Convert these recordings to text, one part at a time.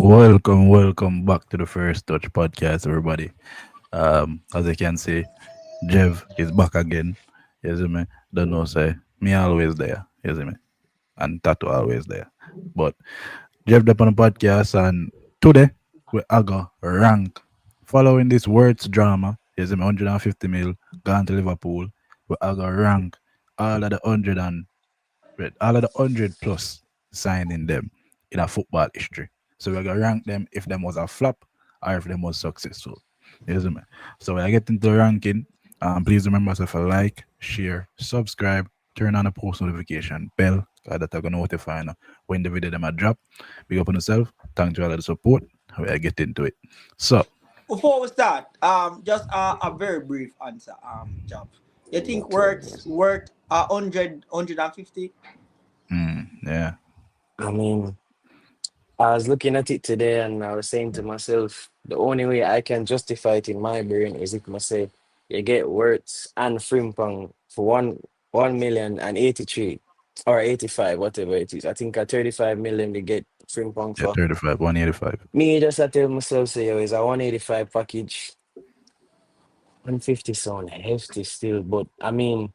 Welcome back to the First Touch podcast, everybody. As you can see, Jeff is back again. You see me? Don't know say me always there. You see me? And Tattoo always there. But Jeff up on the podcast, and today we are gonna rank following this words drama. You see me? 150 mil gone to Liverpool. We are gonna rank all of the 100 plus signing them in a football history. So we're gonna rank them if them was a flop or if them was successful. You see me? So when I get into the ranking, please remember to like, share, subscribe, turn on the post notification bell that are gonna notify you when the video them a drop. Big up on yourself. Thank you all of the support. We get into it. So Before we start, just a very brief answer, Job. You think worth 150? yeah, I mean, I was looking at it today and I was saying to myself, the only way I can justify it in my brain is if I say you get Wirtz and Frimpong for 1,083 or 85, whatever it is. I think at 35 million we get Frimpong yeah, for. 35, 185. Me just I tell myself, say, yo, it's a 185 package. 150 sound hefty still, but I mean,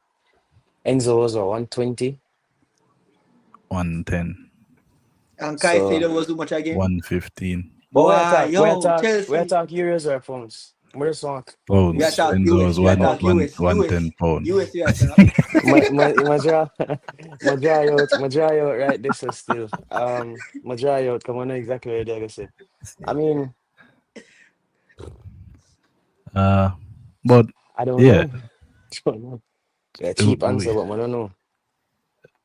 Enzo was a 120. 110, And Kai said So, there was too much again. 115 but Boy, we yo, talk, we Chelsea. talk euros or pounds. We just want We pounds. attack Enzo was US. We one attack okay. one US. one US. ten pound. US we attack. My draw my dry out right this is still. My dry out, come on know exactly what they're gonna say. I mean, Uh, but I don't yeah, know. Don't know. Yeah, w- cheap answer, we, but I don't know.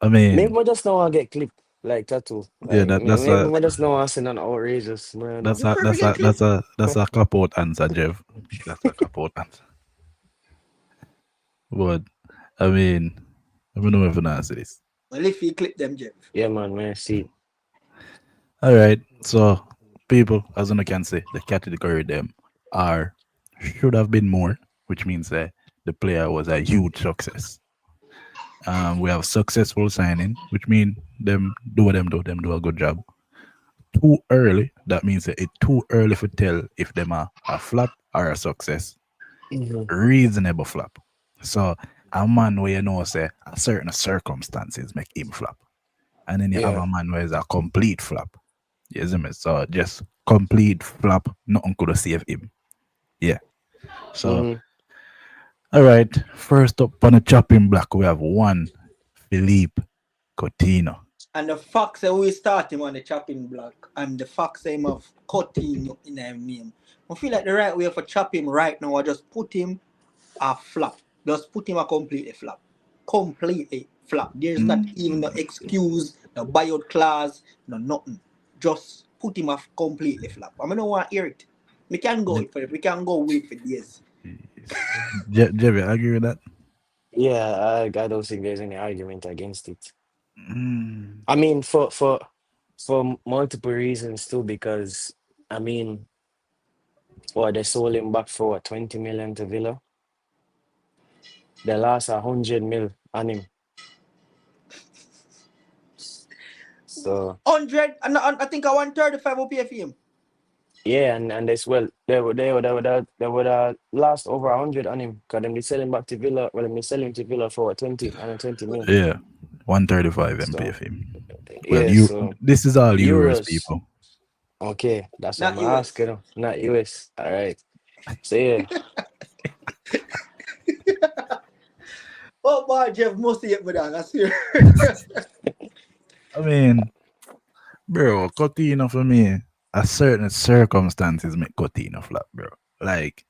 I Maybe mean, I just know I get clipped like tattoo. yeah, Like that's maybe a I just know I seen an outrageous man. that's You a prefer that's get a clip? that's a that's a cop out answer, Jeff. That's a cop out answer. But I mean, I don't know if I can answer this. Well, if you clip them, Jeff. Yeah man, see. All right, so people, as you can say, the category them are should have been more, which means that the player was a huge success. We have successful signing, which mean them do a good job. Too early, that means that it's too early to tell if them are a flop or a success. Mhm. Reasonable flop. So a man where you know say a certain circumstances make him flop. And then you have Yeah. a man where is a complete flop. You see me? So just complete flop, nothing could save him. Yeah. So Mm-hmm. all right. First up on the chopping block, we have one Philippe Coutinho. And the fact that we start him on the chopping block and the fact that him have cut him in a meme. I feel like the right way for chop him right now, I just put him a flop. Just put him a completely flop. Completely flop. There's not even no excuse, no buyout clause, no nothing. Just put him a completely flop. I don't want to hear it. We can go Je- it for it. We can go wait for this. Jerry, agree with that? Yeah, I don't think there's any argument against it. Mm, I mean, for multiple reasons too, because I mean, they sold him back for what, 20 million to Villa. They lost 100 mil on him. So 100, and I think I want 35 will pay for him. yeah, and as well, they would have lost over 100 on him because them they sell him back to Villa. Well, they sell him to Villa for what, 20 mil. yeah, 135 MP So of him. Well, yeah, so this is all euros, euros. people. Okay, that's what Not I'm US. asking. Not US. All right. So yeah. Oh boy, Jeff must hate me that. I swear. I mean, bro, Coutinho for me, a certain circumstances make Coutinho flop, bro. Like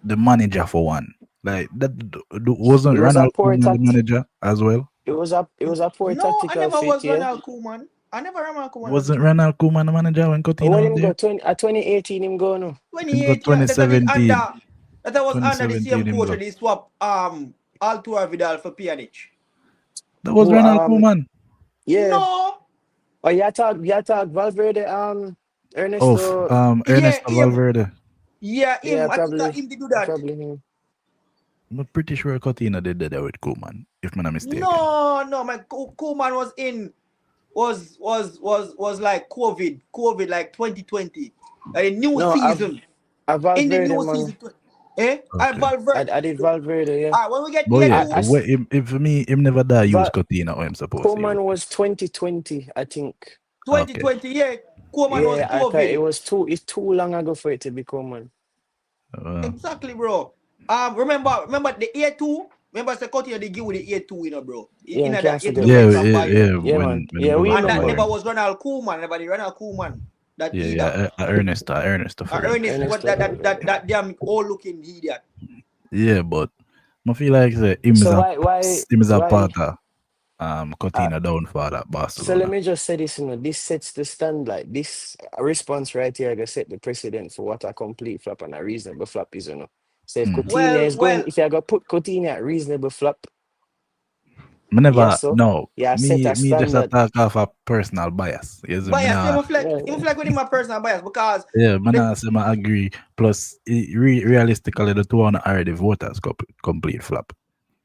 the manager for one. Like that wasn't It was a Ronald poor Koeman the tact. manager as well? It was a poor No, I tactical never fit, was yeah. Ronald Koeman. I never Ronald Koeman was the Wasn't manager. Ronald Koeman the manager when When Coutinho was him go there? 2018 him go no. Him got 2018. That was under. 2017. That was under the same 2017 him coach go. that they swap Altura Vidal for Pjanic. That was Who Ronald Koeman. yeah. No. Oh you talk Valverde Of Ernesto. Yeah, Ernesto him. Valverde. Yeah, Yeah, him. I think probably him to do that. probably him. I'm pretty sure Coutinho did that with Koeman, if I'm not mistaken. No, my Koeman was in was like COVID like 2020, a new No, season. In the Valverde, new man. season, and Okay. Valverde. I did Valverde, yeah. When we get But year yeah, I two, s- if for me, him never die use Val Coutinho how I'm supposed to use. Coman was 2020, I think. Okay. 2020, yeah, Koeman was Yeah, I thought COVID. it's too long ago for it to be Coman. Uh, Exactly, bro. Remember the year two. Remember, Secotio they give with the year two, bro. Yeah, In and that can't year forget two when about yeah, it. from yeah, Bayern, yeah. Yeah, man. When Yeah, we we got and that remember never him. Bayern. was Ronald Koeman. Nobody Ronald Koeman. That either. Yeah, Ernest to forget. Ernest, what Ernest. that damn old looking idiot. Yeah, but I feel like say, So why him is a why part of uh, Coutinho downfall at so let Barcelona. me just say this, this sets the stand like this response right here gonna set the precedent for what a complete flop and a reasonable flop is, So if Mm. Coutinho is going, Well, if you're gonna put Coutinho at reasonable flop, Me yes, never so no. yeah, set a Me just standard. attack off a personal bias. Yes, me bias. nah, Him reflect within my personal bias because yeah, me the nah say me agree. Plus, realistically, the two on already voters complete flop.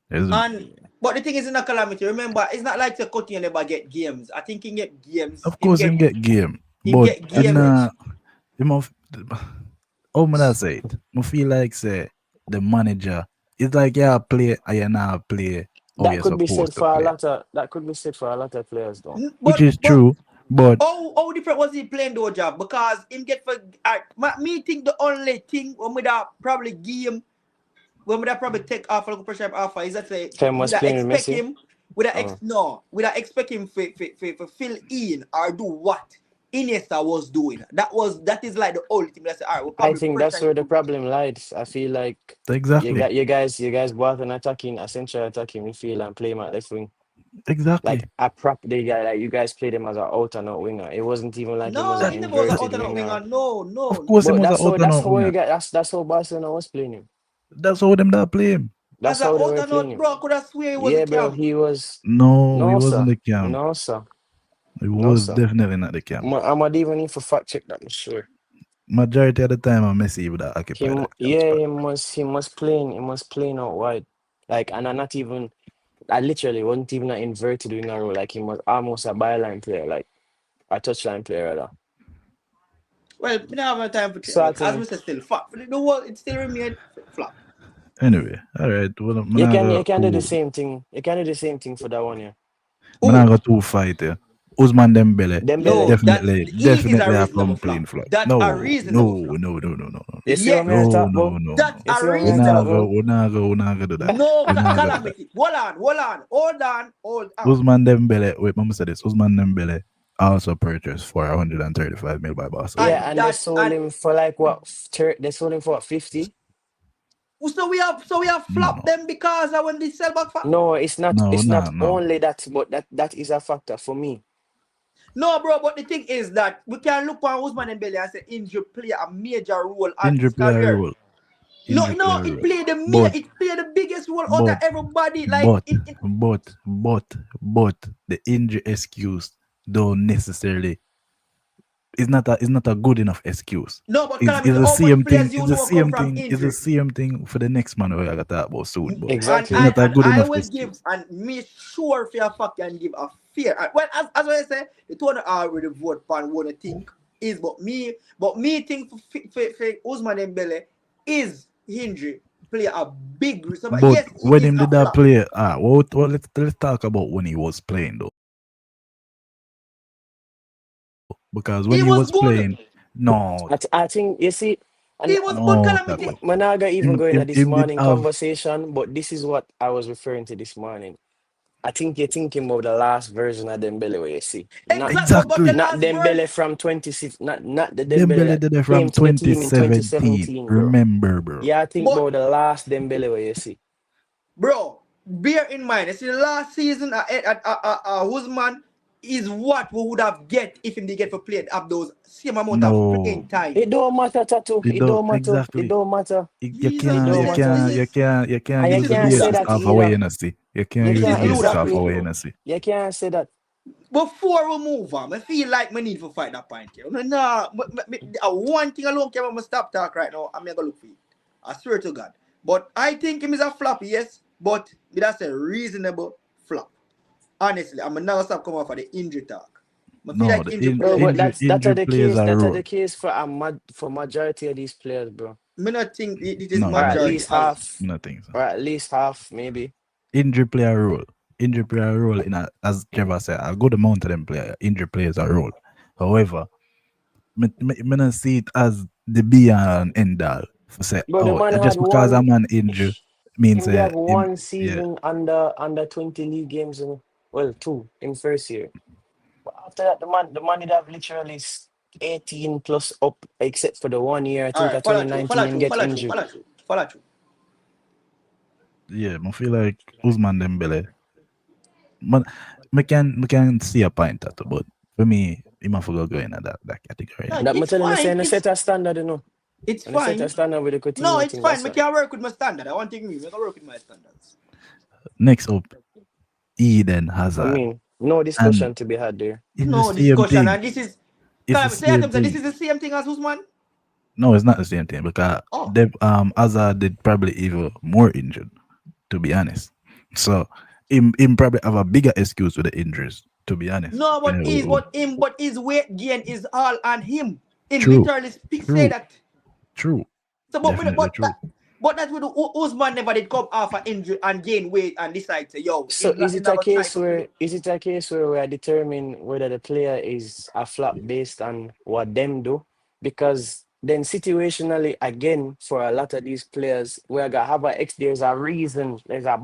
Yes, and but the thing is in a calamity. Remember, it's not like the Coutinho never get games. I think he get games. of course him get game, Him but get him games. nah him of how me that say it. Me feel like say the manager. It's like yeah play and you nah play how That you're could be said supposed to for a play, lot of that could be said for a lot of players though. which But is true. But how different was he playing though, job? Because him get for me think the only thing when we that probably give him when we that probably take off a little pressure off is that say Cam we was that playing with expect Messi. him Oh. we that expect him for fill in or do what Iniesta was doing. That is like the only thing that say all right, we'll I probably think pressure that's him where the to do. problem lies. I feel like exactly, you guys bought an attacking, a central attacking midfield and play him at left wing. exactly. Like a prop the guy, like you guys played him as an out and out winger. It wasn't even like he was No, an That he never was an inverted alternate winger. winger. No, of no. course him But was a out and that's out how you winger. got that's how Barcelona was playing him. That's how them that play him. That's As an how they were playing alternate, him. bro, I could have swear he was a Yeah, bro, camp. he was No, he no wasn't sir. the camp. No sir. He No was sir. definitely not the camp. I'm not even need for fact check that, I'm sure. Majority of the time, I'm Messi would have occupied that camp Yeah, spot. he must playing out wide. Like and I not even I literally wasn't even an inverted winger role. Like he was almost a byline player, like a touchline player rather. Well, we don't have no time for check, So I but as we think say, still flop. The world it still remain flop. Anyway, all right. Well, I'm not you go can do the too. same thing. You can do the same thing for that one, yeah. I'm not Who? go too fight here. Usman Dembele Dembele. No, that's he is a definitely a reasonable complaint flop. flop. That's a reasonable flop. You see what me I Yes, talk about? that's You a see what me I talk reasonable flop. about? We not go do that. No We not go do that. calamity. Hold on. Usman Dembele, wait, Mama said this. Usman Dembele also purchased for 135 mil by Barcelona. Yeah, And and they that sold and him for like what? They sold him for what, 50? so we have No, flopped no, them because of when they sell back. No, it's not. no, It's not no, no. only that, but that is a factor for me. No, bro, but the thing is that we can look on Usman Dembele and say injury play a major role on Injury his player career. role. No, Injury no, player it role. played But the biggest role out of but everybody. Like but but the injury excuse don't necessarily it's not a good enough excuse. no, but It's calamity. the How much same players thing. you know come from It's the injury? same thing for the next man we're gonna talk about soon. But And it's Exactly. I not a and good I enough will give excuse. and me sure for a fact can give a fair. Well, as I say, the two I already vote for what I think is, but me think for Usman Dembele is injury play a big reason. But But yes, he when is him a did that flop. play, let's talk about when he was playing though. Because when He he was was good. playing, no, I think you see, and He was good no, calamity. Managa even going at this him did morning have conversation, but this is what I was referring to this morning. I think you're thinking about the last version of Dembele where you see. Exactly, but the exactly. Not last verse. Dembele from 26, not the Dembele Dembele that did it came from to the team in 2017. 2017, bro. Remember, bro. Yeah, I think But about the last Dembele where you see. bro, bear in mind, you see, the last season, Usman is what we would have get if him they get for played up those same amount of No, playing time. It don't matter, Tattoo. it It don't don't matter. It exactly. don't matter. You It Jesus, don't this matter. this is you can't And you this use is the can't say Luda. basis that of our either. Hennessy. You can't You use This the is can't basis Luda. of exactly. our Hennessy. You can't say that. Before we move on, I feel like we need to fight that point here. No, nah, one thing alone can I'm stop talk right now. I'm gonna look for it. I swear to God. But I think him is a flop, yes. But that's a reasonable flop. Honestly, I'm never stop coming off for the injury talk. I feel No, like the injury Bro, player. but injury plays a that are role. the case for for majority of these players, bro. Me not think it is No, Or at majority least as half, nothing. So. or at least half, maybe. Injury player role. Injury player role in a, as Trevor said, a good amount of them play injury players a role. However, me not see it as the be and end all. For say, Bro, the oh, man had just because a one. man injured means Him they have him, one yeah, season under 20 league games. Well, two in first year. But after that, the man did have literally 18 plus up, except for the 1 year. I all think right. at 2019, him get injured. Follow through. yeah. I feel like Usman Dembele. But me can see a point at it, but for me, he must go in at that category. No, That me it's telling you, fine. saying a set a standard, you know. It's And a set a fine. standard with the No, Coutinho it's thing. fine. That's I why. can work with my standard. I want to me. I can work with my standards. Next up, Eden I Hazard, mean, no and discussion to be had there. it's the No same discussion. thing. And this is It's the can I say same them? So this thing. is the same thing as Usman. No, it's not the same thing because Oh. Hazard did probably even more injured, to be honest. So him probably have a bigger excuse with the injuries, to be honest. No, Yeah, but his weight gain is all on him. Him true, literally speak say true, that. true, So definitely true. but that's with Usman never did come off an injury and gain weight and decide to yo So him not gonna try to pull it. is it a case where we are determining whether the player is a flop based on what them do? Because then situationally again for a lot of these players we got have a there's a reason, there's a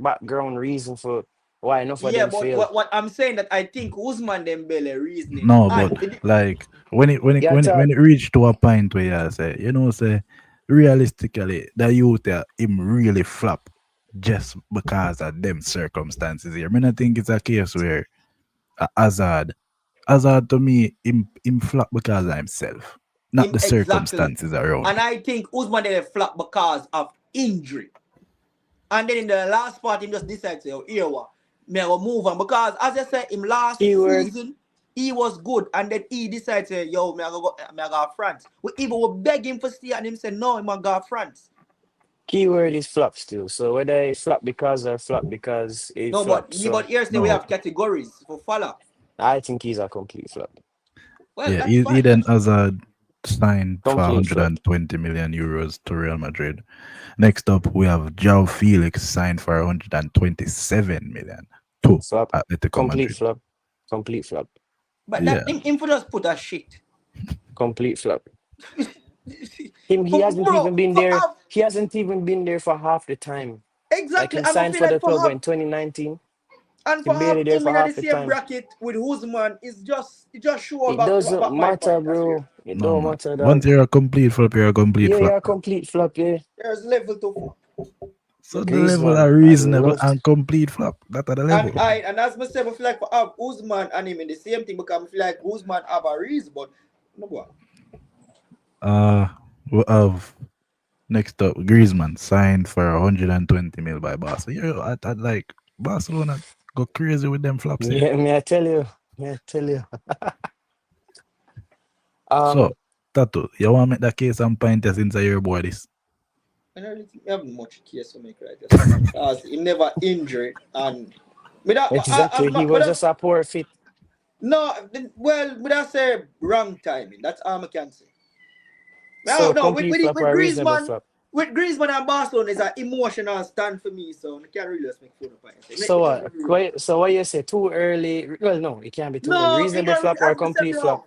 background reason for why enough of Yeah, them but fail. what I'm saying that I think Usman Dembele reasoning No, but and like when it reached to a point where you say, say realistically that youth him really flop just because of them circumstances here. I mean, I think it's a case where Hazard to me him flop because of himself, not him the exactly. circumstances around And him. I think Usman Dembele flop because of injury. And then in the last part, him just decided to, here what, me I go move on. Because as I said, him last Keyword season, he was good. And then he decided to, yo, me I go France. We even would beg him for stay and him said, no, him I go France. keyword is flop still. So whether it flop because or flop because it No, but flopped. yeah, but So here's the we No, have categories for follow. I think he's a complete flop. Well, yeah, that's fine. Eden Hazard signed for Complete flop. 120 million euros to Real Madrid. Next up, we have João Felix signed for 127 million to Flop. Atletico Complete Madrid. flop. Complete flop. But that Yeah, him for just put a shit. Complete flop. Him he For hasn't bro, even been for there. He hasn't even been there for half the time. Like exactly. him I'm a signed feel for like the for club have in 2019. and He for barely have there him for in the half the same time. bracket with Usman is just it just show It doesn't about my matter, point as well. bro. It no don't man. matter, Once dog. you're a complete flop, you're a complete Yeah, flop. you're a complete flop, yeah. There's level to flop. So the level Griezmann, are I reasonable loved. and complete flop. That are the level. And as myself I feel like for have Usman and him in the same thing because I feel like Usman have a reason, but no go on. Uh, we have next up Griezmann signed for 120 mil by Barca. Yeah, I like Barcelona go crazy with them flops here. Yeah, may I tell you? May I tell you? So, Um, Tato, you want to make that case and point us inside your boy this? I don't really think we have much case to make right just now. Because he never injured and me that exactly. He me was that just a poor fit. no well me that say wrong timing. That's all I can say. No, So no, complete flop or a reasonable flop. With Griezmann and Barcelona is an emotional stand for me, so I can't really just make fun of it. So Make me real. so what you say? Too early? Well, no, it can't be too early. No, Reasonable flop or a as I said, complete bro, flop.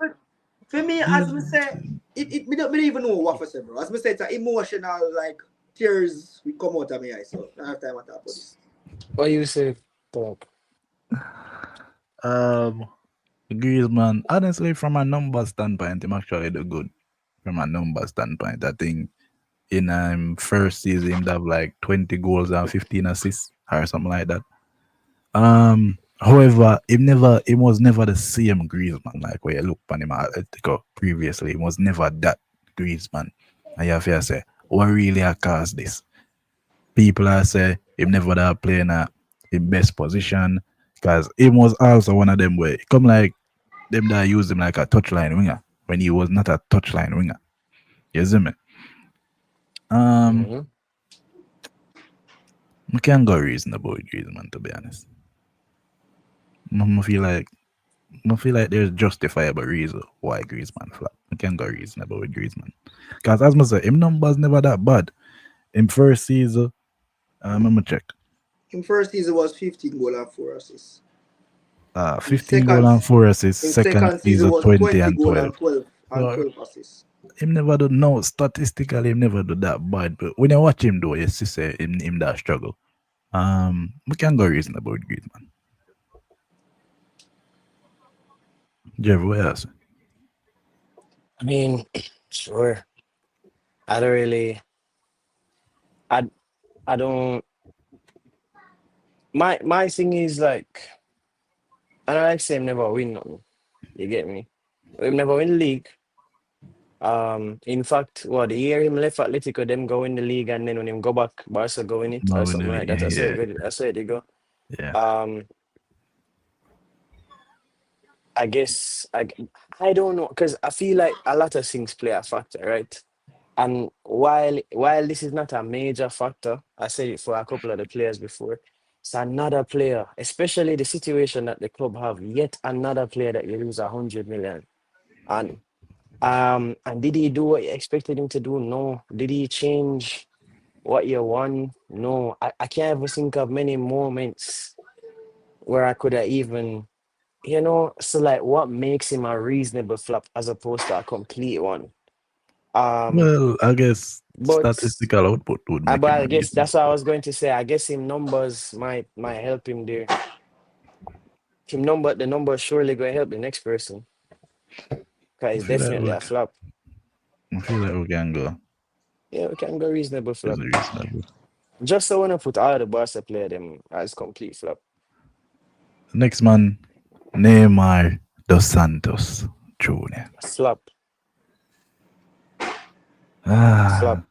for me, as I say, me don't even know what I say, bro. As I say, it's an emotional, like, tears will come out of my eyes, so I have time to talk about this. What you say? Talk. Um, Griezmann, honestly, from a number standpoint, I'm actually do good. From a number standpoint, I think in first season, him have like 20 goals and 15 assists or something like that. However, he was never the same Griezmann like where you look upon him at Atletico previously. He was never that Griezmann. And you have to say, what really has caused this? People are say him never that playing at in best position because he was also one of them where he come like them that use him like a touchline winger when he was not a touchline winger. You see me? Um, Mhm. we can go reasonable with Griezmann to be honest. I feel like I feel like there's justifiable reason why Griezmann flop. We can go reasonable with Griezmann. Because as I say, him numbers never that bad. In first season, I'm gonna check. In first season was 15 goal and 4 assists. In 15 goal second and 4 assists. in Second second season season, was 20 20 and goal 12. and 12 So assists. him never do no statistically him never do that bad. But when you watch him though, you see say him that struggle. We can go reasonable with Griezmann. Jeff, what else? I mean, sure. I don't really. I I don't. My thing is like, and I like say him never win nothing. You get me? Him never win the league. In fact, what the year him left Atletico, them go in the league, and then when him go back, Barca go in it or No, in the something like league. that. I saw Yeah, it. I saw it. They go. yeah. Um, I guess I don't know because I feel like a lot of things play a factor, right? And while this is not a major factor, I said it for a couple of the players before. It's another player, especially the situation that the club have. Yet another player that you lose 100 million. And did he do what you expected him to do? No. Did he change what you won? No. I can't even think of many moments where I could have even, so like what makes him a reasonable flop as opposed to a complete one? Um, Well, I guess but statistical output would make but him I a guess reason. that's what I was going to say. I guess him numbers might help him there. The numbers surely going to help the next person because I it's feel like definitely we, a flop. I feel like we can go Yeah, we can go reasonable as flop. reasonable. Just so when I put all the Barca player them as complete flop. Next man, Neymar dos Santos Jr. Flop. Flop. Ah,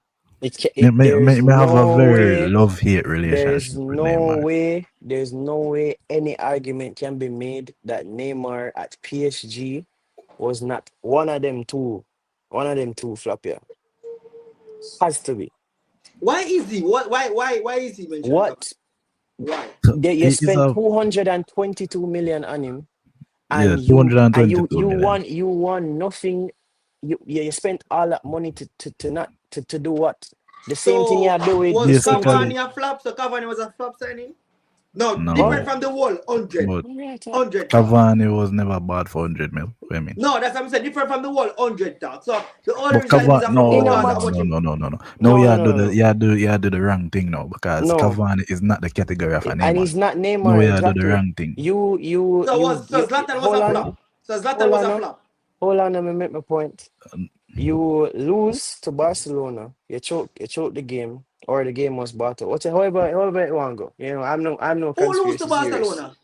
There is may have a no very way. love-hate There's relationship with no Neymar. way. There's no way any argument can be made that Neymar at PSG was not one of them two. One of them two flop here. Has to be. Why is he? Why is he mentioned as a What? why? So You it's spent a 222 million on him, yeah, and you and 222 million. you won nothing. You spent all that money to not to do what? The same thing you So do with was the same thing. Basically, Cavani a flop? So Cavani was a flop signing? No, different What? no, from the wall, 100. but 100 talk. Cavani was never bad for 100 mil. What I mean, No, that's what I'm saying. Different from the wall, 100 talk. So the only but reason he's Cavani, a flop In a no, because I no, match? watch no, him. no, no, no, no, no. No, no, no, no, no. You do the wrong thing now because No. Cavani is not the category of a And Neymar. he's not No, Neymar you do the exactly. wrong thing. So Zlatan was Hold a on, flop. So Zlatan hold was on, a now. flop. Hold on, let me make my point. You lose to Barcelona, you choke the game, or the game was bought out. However it want go. I'm no Who lose to conspiracy theorist. Barcelona?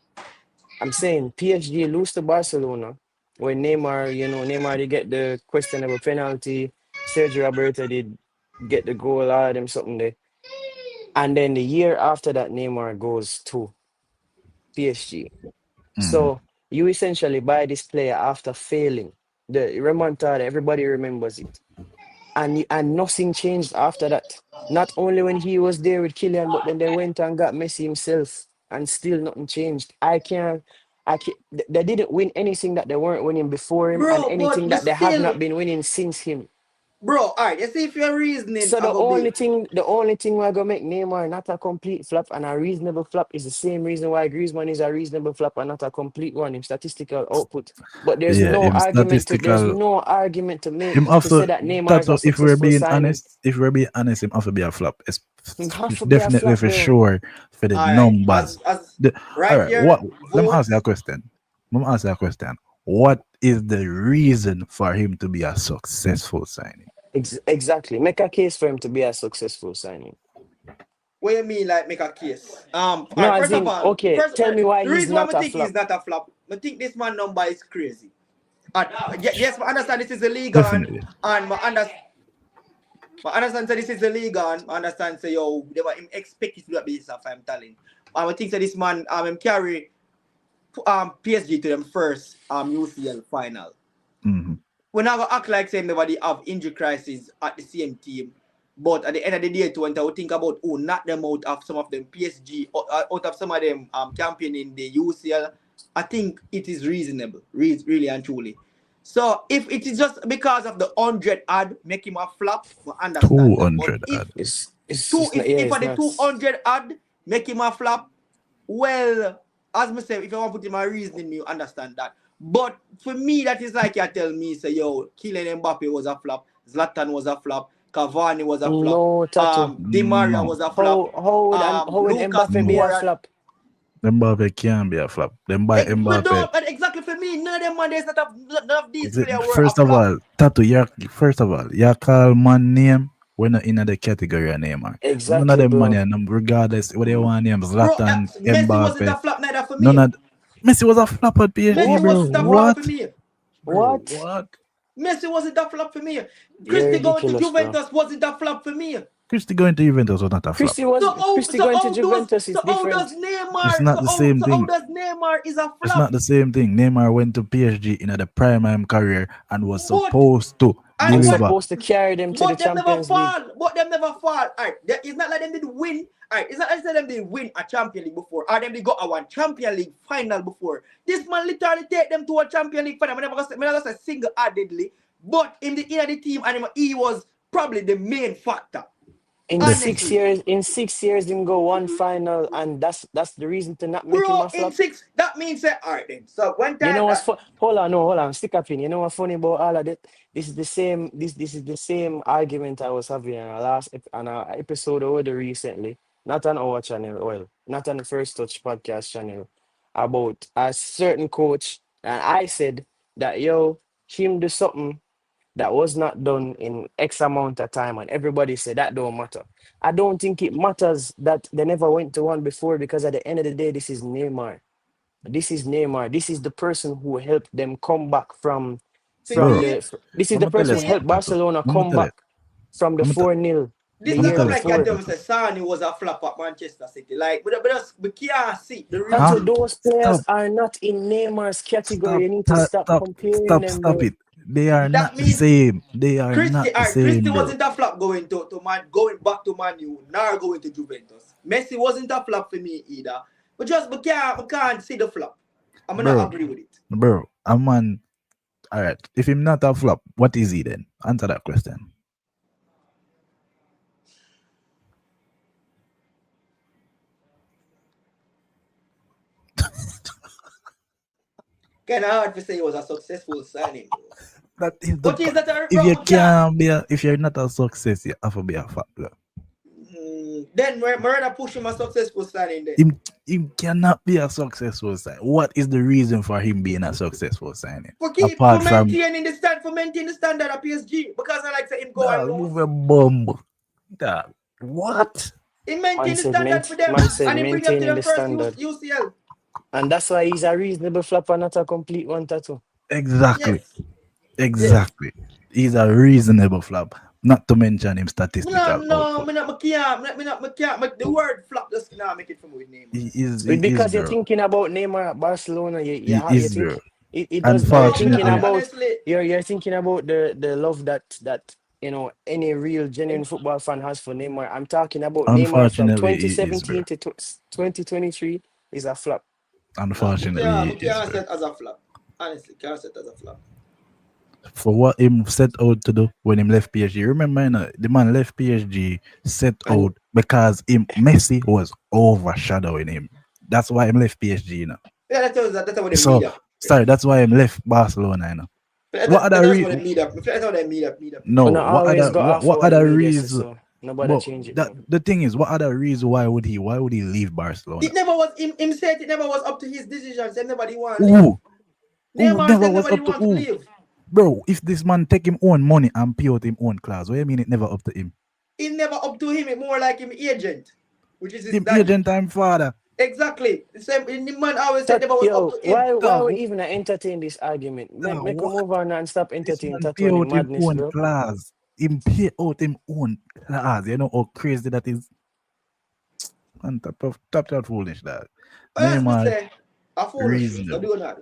I'm saying PSG lose to Barcelona when Neymar did get the questionable penalty. Sergio Roberto did get the goal out of them something there. And then the year after that, Neymar goes to PSG. Mm. So you essentially buy this player after failing. The remontada, everybody remembers it. And nothing changed after that. Not only when he was there with Kylian, but then they went and got Messi himself, and still nothing changed. They didn't win anything that they weren't winning before him, and Bro, but anything you that they have still not been winning since him. bro, alright, you see if your reasoning So I go be the only thing we're gonna make Neymar not a complete flop and a reasonable flop is the same reason why Griezmann is a reasonable flop and not a complete one in statistical output. But Yeah, him there's statistical. no argument to make Him to say also that Neymar is that's a what if we're successful being signing. honest, him also be a flop. He have to be a Definitely flop for though. sure for the alright. numbers. As All right right, what? here, Let me ask you a votes. question. Let me ask you a question. What is the reason for him to be a successful signing? Exactly. Make a case for him to be a successful signing. What you mean like make a case? No, Alright, as first of in, all, okay, tell me why the he's reason why not I a think he's flop. not a flop, I think this man number is crazy. And yes, I understand this is illegal Definitely. and I understand say this is illegal and I understand say yo they were him expect it to do that business if I'm telling. I think say this man him carry PSG to them first UCL final. Hmm. We're not gonna act like saying nobody have injury crisis at the same team. But at the end of the day, to I would think about knock them out of some of them PSG out of some of them campaign in the UCL I think it is reasonable, really and truly. So if it is just because of the 100 ad make him a flop, I understand that. But 200 if ad. It's not, yeah, if it's for the not. 200 ad make him a flop, well, as me say, if I want to put in my reasoning, you understand that. But for me, that is like you tell me, say, yo, Kylian Mbappe was a flop, Zlatan was a flop, Cavani was a flop, No, Tattoo. Di Maria No. was a flop, How would Lucas Mbappe be a No. Moura. flop? Mbappe can be a flop. Then buy But Mbappe. no, but exactly for me, none of them man, there's none of these players were a First of flop. all, Tattoo, first of all, you call man name, we're not in the category of Neymar. None of Exactly, them bro. money, regardless what they want name, Bro, Zlatan, Messi wasn't a Mbappe. flop neither for None me. of Messi was a flop at PSG, Messi What? bro. wasn't a flop What? for What? me. Bro, What? what? Messi wasn't a flop for me. You're Christie going to ridiculous, bro. Juventus wasn't a flop for me. Christie going to Juventus was not a flop. Christie going to Juventus is So how does different. It's Neymar not the same so how thing. does Neymar is a It's flop? not the same thing. Neymar went to PSG in the prime of his career and was But supposed to and And what deliver. supposed to carry them to the but them never Champions League. fall. But them never fall. Alright. It's not like them did win. Alright, it's not like them did win a Champion League before. Or them did got a one Champion League final before. This man literally take them to a Champion League final. I never say single-handedly. But in the team and he was probably the main factor. In six Honestly. years, in 6 years, him go one final, and that's the reason to not make him Bro, a in flop. six, that means that alright then. So one You time know what's that fun? Hold on, no, hold on. Stick up in. You know what's funny about all of that? This is the same. This is the same argument I was having on on our episode over recently. Not on our channel, well, not on the First Touch podcast channel, about a certain coach, and I said that yo, him do something that was not done in X amount of time, and everybody said that don't matter. I don't think it matters that they never went to one before because at the end of the day, this is Neymar. This is Neymar. This is the person who helped them come back for from Bro, me, the. This is I'm the gonna tell for person you who me, helped something, Tattoo. Barcelona I'm gonna come tell you. back from the I'm gonna tell, 4-0 the this I'm gonna is year tell come you like you before. something, tell me Tattoo. say Sani was a flop at Manchester City. Like we can't see the Tato, Huh? reason. those players Stop. are not in Neymar's category. Stop. You need to stop Stop. comparing Stop. them, Stop bro. it. They are not That the means same. They are not the Christie same, bro. wasn't a flop going to Man, going back to Man U, nor going to Juventus. Messi wasn't a flop for me either. But just we can't see the flop. I'm gonna Bro, agree with it. bro, a man. All right. If him not a flop, what is he then? Answer that question. Kinda hard to say it was a successful signing though. That is the But is that a if bro? you We can't. can't be if you're not a success, you have to be a flop. Then Murder push him a successful signing then. Him cannot be a successful sign. What is the reason for him being a successful signing? For Apart from maintaining the standard of PSG. Because I like to him go and dog, lose. move a bomb. Dog, what? He maintain the standard for them Man said and he bring them to maintaining the the first standard. UCL. And that's why he's a reasonable flopper, not a complete one, Tattoo. Exactly. Yes. Yes. Exactly. He's a reasonable flop. Not to mention him statistical output. Me not, me can't make the word flop just now make it from with Neymar. He is, Because you're bro. thinking about Neymar at Barcelona, He you is, think bro. it does. You're No, thinking Unfortunately, about honestly, you're thinking about the love that any real genuine football fan has for Neymar. I'm talking about Neymar from unfortunately, he is, bro. 2017 to 2023 is a flop. no, Unfortunately, he me is, can't bro. set as a flop. Honestly, can't set as a flop. For what him set out to do when him left PSG. Remember, the man left PSG set And out because him Messi was overshadowing him. That's why him left PSG, Yeah, that's what they So meet up. sorry, that's why him left Barcelona, What other That's what they re- meet up. That's how they meet up. No, we not always go off what our the other media says reason? so. Nobody But change it that now. the thing is, what other reason why would he leave Barcelona? It never was him said it never was up to his decision. Said nobody want to leave. Who? Who Neymar never said was nobody up to want to who? leave. Bro, if this man take him own money and pay out him own class, what do you mean it never up to him? It never up to him. It more like him agent, which is his Him daddy. agent time father. Exactly. The same. The man always said That never was up yo, to him. why Dog, we even entertain this argument? Make we what? move on and stop This entertaining man tattoo pay and the out him madness, own bro. class. Him pay out him own class. You know how crazy that is? On top that foolish dog. But as me Neymar say, a foolishness. I reasonable. do not.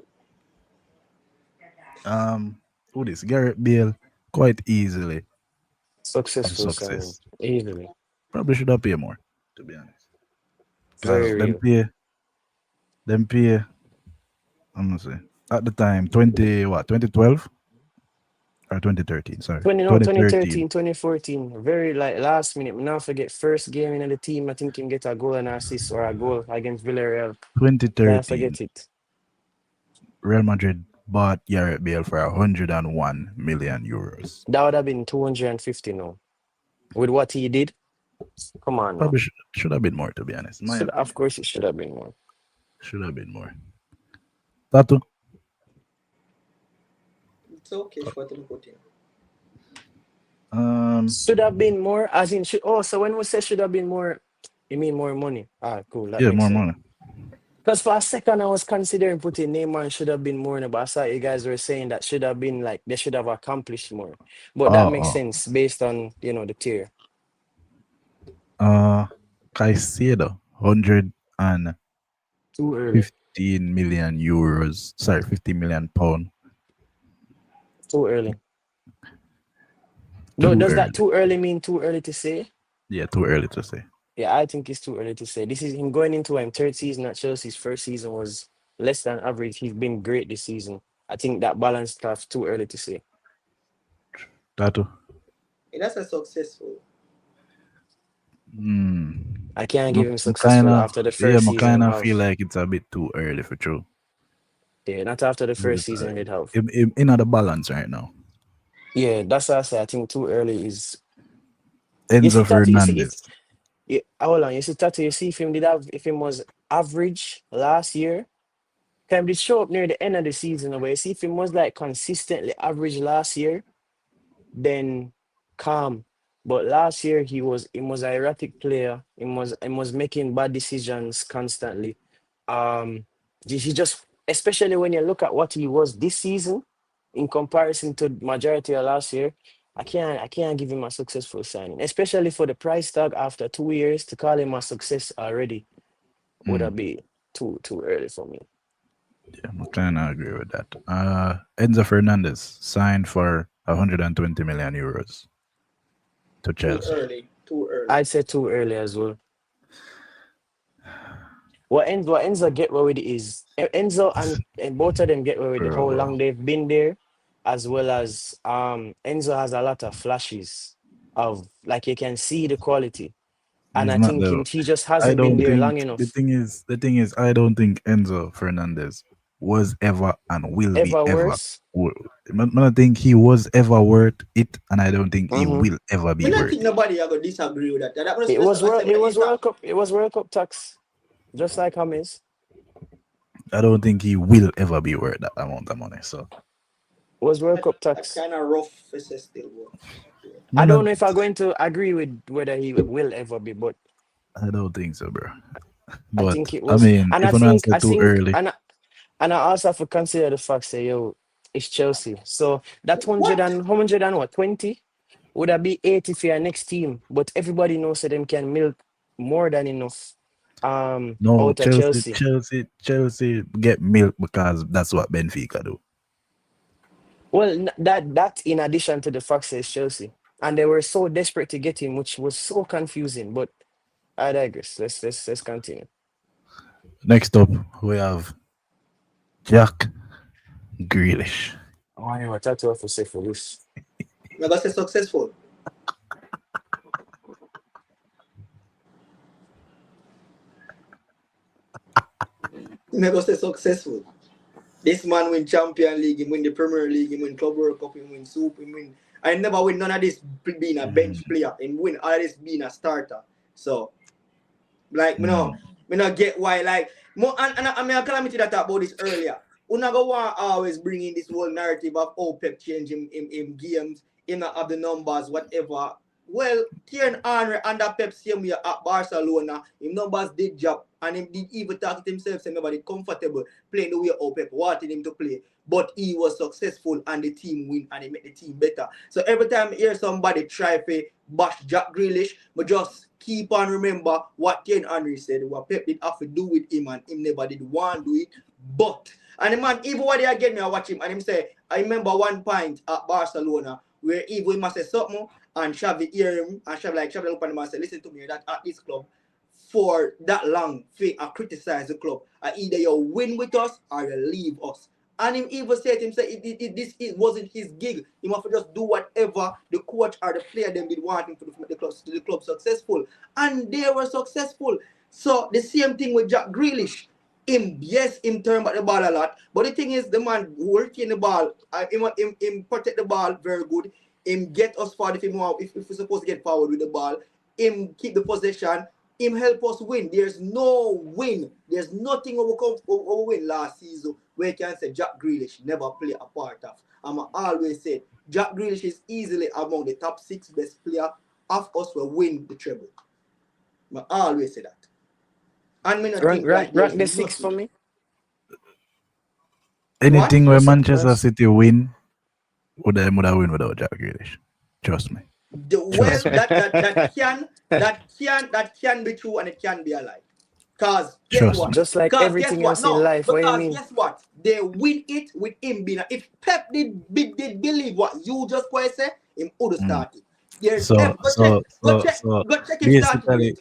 Who this? Garrett Bale quite easily a Successful signing. success. Easily. Probably should have paid more, to be honest. Very Cause real. them pay I'm gonna say at the time 2012 or 2013. Sorry, 20, no, 2013. 2013, 2014. Very like last minute. Now forget first game in the team. I think him get a goal and assist or a goal against Villarreal. Can't 2013. forget it. Real Madrid bought Gareth Bale for 101 million euros. That would have been 250 now. With what he did. Come on, man. Probably should have been more, to be honest. In my Should, of opinion, course it should have been more. should have been more. Tattoo. It's okay, what to put in. Should have been more, as in should oh, so when we say should have been more, you mean more money. Ah, cool, that Yeah, makes more sense. money. Because for a second I was considering putting Neymar and should have been more in it, but I saw you guys were saying that should have been like they should have accomplished more. But that Oh, makes oh. sense based on the tier. Uh, Caicedo, 115 Too early. million euros. Sorry, 50 million pound. Too early. Though, Too does early. that too early mean too early to say? Yeah, too early to say. Yeah, I think it's too early to say. This is him going into him third season at Chelsea. His first season was less than average. He's been great this season. I think that balance stuff too early to say. Tattoo. That's a successful. Hmm. I can't give him Kind successful of, after the yeah, first I season kind him of feel have. like it's a bit too early for true. Yeah, not after the A bit first season early. he'd have. In the balance right now. Yeah, that's what I say. I think too early is. You Enzo see, Tati. You see Fernandez. if. Yeah, hold on. You see, Tati. You see if him did have if him was average last year. Can did show up near the end of the season, where you see if him was like consistently average last year, then calm. But last year he was an erratic player. He was making bad decisions constantly. He just especially when you look at what he was this season in comparison to majority of last year, I can't give him a successful signing, especially for the price tag after 2 years to call him a success already would Mm, have be too early for me. yeah, I kind of agree with that. Enzo Fernandez signed for 120 million euros to Too Chelsea. early. Too early. I'd say too early as well. What Enzo get away with is Enzo and both of them get away with how Bro, long they've been there, as well as Enzo has a lot of flashes of like you can see the quality, and he's I not think the. he just I hasn't been don't there think long the enough. thing is I don't think Enzo Fernandez was ever and will be Ever ever. worse. I think he was ever worth it, and I don't think he hmm will ever Me be not worth think it. nobody are gonna disagree with that. That was It just was I world. said It that was it's a World Cup. It was World Cup tax, just like James. I don't think he will ever be worth that amount of money. So It was World that, Cup that tax. kind of rough it's still work. I man, don't know if I'm going to agree with whether he will ever be, but I don't think so, bro. I But think it I was. mean, And I if I'm think say I too think early, and I also have to consider the fact say yo, it's Chelsea. So that hundred What? and 120 would that be 80 for your next team. But everybody knows that them can milk more than enough no, out of Chelsea. Chelsea get milk because that's what Benfica do. Well, that in addition to the fact that it's Chelsea. And they were so desperate to get him, which was so confusing. But I digress. Let's continue. Next up, we have Jack Grealish. Oh, you what to have to say for this. Me gonna say successful. Me gonna say successful. This man win Champion League, he win the Premier League, he win Club World Cup, he win Soup, he win. I never win none of this being a bench player. He win all of this being a starter. So like Mm, me not get why like and I mean I calamity that talk about this earlier. We not go want always bring in this whole narrative of Pep change in games, him not have the numbers, whatever. Well, Thierry Henry under Pep same year at Barcelona, him numbers did drop and him did even talk to himself saying nobody comfortable playing the way Pep wanted him to play. But he was successful and the team win and he made the team better. So every time I hear somebody try to bash Jack Grealish, but just keep on remember what Ken Henry said, what Pep did have to do with him and him never did want to do it. But, and the man, even when they again me I watch him and him say, I remember one point at Barcelona where even he must say something and Xavi hear him and Xavi look at him and say, listen to me, that at this club, for that long for criticize the club. Either you win with us or you leave us. And him even said himself this it wasn't his gig. He must just do whatever the coach or the player them did want him to do to make the club successful. And they were successful. So the same thing with Jack Grealish. Him, yes, him turn back the ball a lot. But the thing is, the man working the ball, him protect the ball very good. Him get us forward if we're supposed to get forward with the ball. Him keep the possession. Him help us win. There's no win. There's nothing we win last season where you can say Jack Grealish never play a part of. I'm always say Jack Grealish is easily among the top 6 best player of us will win the treble. I always say that. And me not think like there's Rank the six for nothing. me. What? Anything where First, Manchester first. City win, would have win without Jack Grealish. Trust me. Well, Trust me. that can be true and it can be a lie. Cause guess Trust what? me. Just like Cause guess everything what? else in No, life. What do you because mean? guess what? They win it with him being. If Pep did believe what you just quite say, him would have Mm. started. There's So ever so so so go check him starting basically, rate.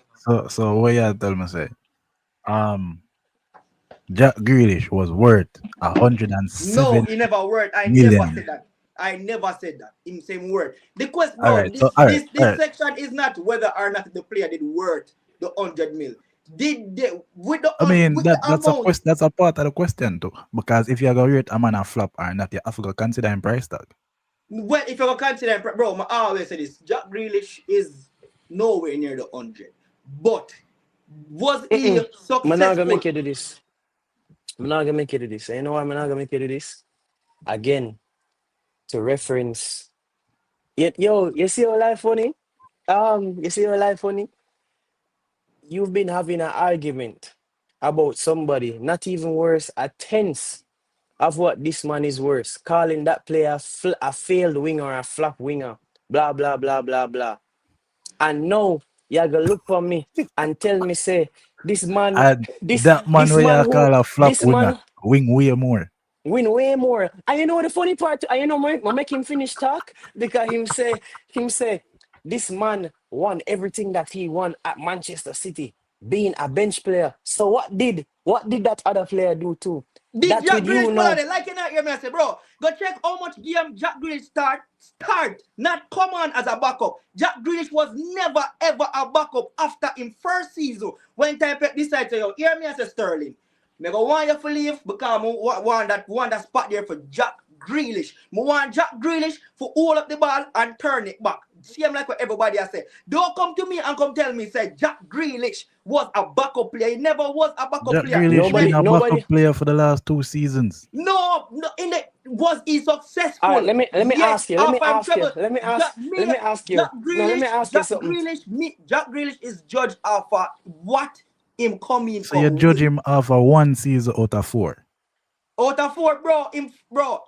so what you tell me say? Um, Jack Grealish was worth No, 107 he never word. I never million. said that. I never said that in same word. The question, All bro, right. So all right. All this right. section is not whether or not the player did worth the 100 mil. Did they I mean with the that's a amount? question. That's a part of the question too. Because if you're gonna rate a man a flop or not, you have to consider him price tag. Well, if you're considering, bro, I always say this: Jack Grealish is nowhere near the 100. But was he Mm-mm. I'm not gonna successful? make you do this. I'm not gonna make you do this. You know why I'm not gonna make you do this? Again, to reference. Yo, you see your life funny? You see your life funny? You've been having an argument about somebody, not even worse, a tenth of what this man is worth, calling that player a failed winger or a flop winger, blah, blah, blah, blah, blah. And now you're gonna look for me and tell me, say, this man, And this that man this where man you who call a flop this winger man wing way more. win way more. And you know the funny part, and you know I make him finish talk because him say this man won everything that he won at Manchester City, being a bench player. So what did that other player do too? Did That Jack with you Grealish, well, now. they like you not hear me? I say, bro, go check how much game Jack Grealish start, not come on as a backup. Jack Grealish was never ever a backup after in first season. When time Pep decide to you, hear me as a Sterling. Me go want you to leave because I want that spot there for Jack Grealish. I want Jack Grealish for hold up the ball and turn it back. Same like what everybody has said. Don't come to me and come tell me say Jack Grealish was a backup player. He never was a backup Jack player. Grealish been Nobody, a backup nobody. player for the last 2 seasons. No, no, in the was he All right, successful? let me Yes, ask you. Let me half I'm ask you. trouble. Let me Jack ask. me, Let me ask Jack you. No, let me Grealish, ask you Jack something. Grealish, me, Jack Grealish is judged off what him coming So you from judge with. him off of 1 season out of 4. Out of four,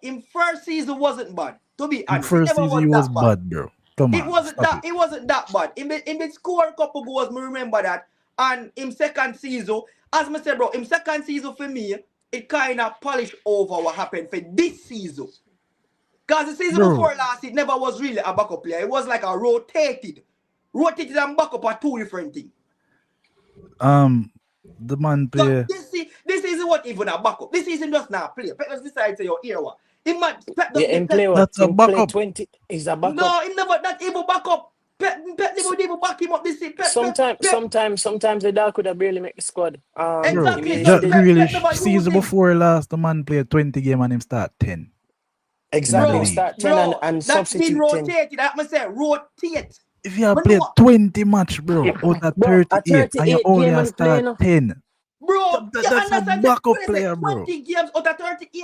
in first season wasn't bad. To be In honest, it first never season he was was that bad. bad, bro. Come It on, wasn't stop that. it. It wasn't that bad. In the score a couple goals, me remember that. And in second season, as I said, bro, in second season for me, it kind of polished over what happened for this season. Because the season Bro, before last, it never was really a backup player. It was like a rotated. Rotated and backup are two different things. um, the man So play. this isn't what even a backup. This isn't just not play. Pep just decide to your ear what. It might Pep Yeah, just in get play Pep. what? That's a In play backup. 20 is a backup. No, he never not even back up. Pep S- never even back him up this season. Sometimes, Pep. sometimes the dog could have barely make the squad. Bro, Him Exactly. used So Jack to Pep Grealish never use season him. before last, the man played 20 game and him start 10 in the exactly Bro, league. start 10 bro, and that's been substitute 10. rotated. I must say rotate. If you have But no, played 20 match, bro, out of Bro, a 38 and you 38 only game a and start playing. 10, bro, you that's a understand? What backup is it? player, bro. 20 games out of 38?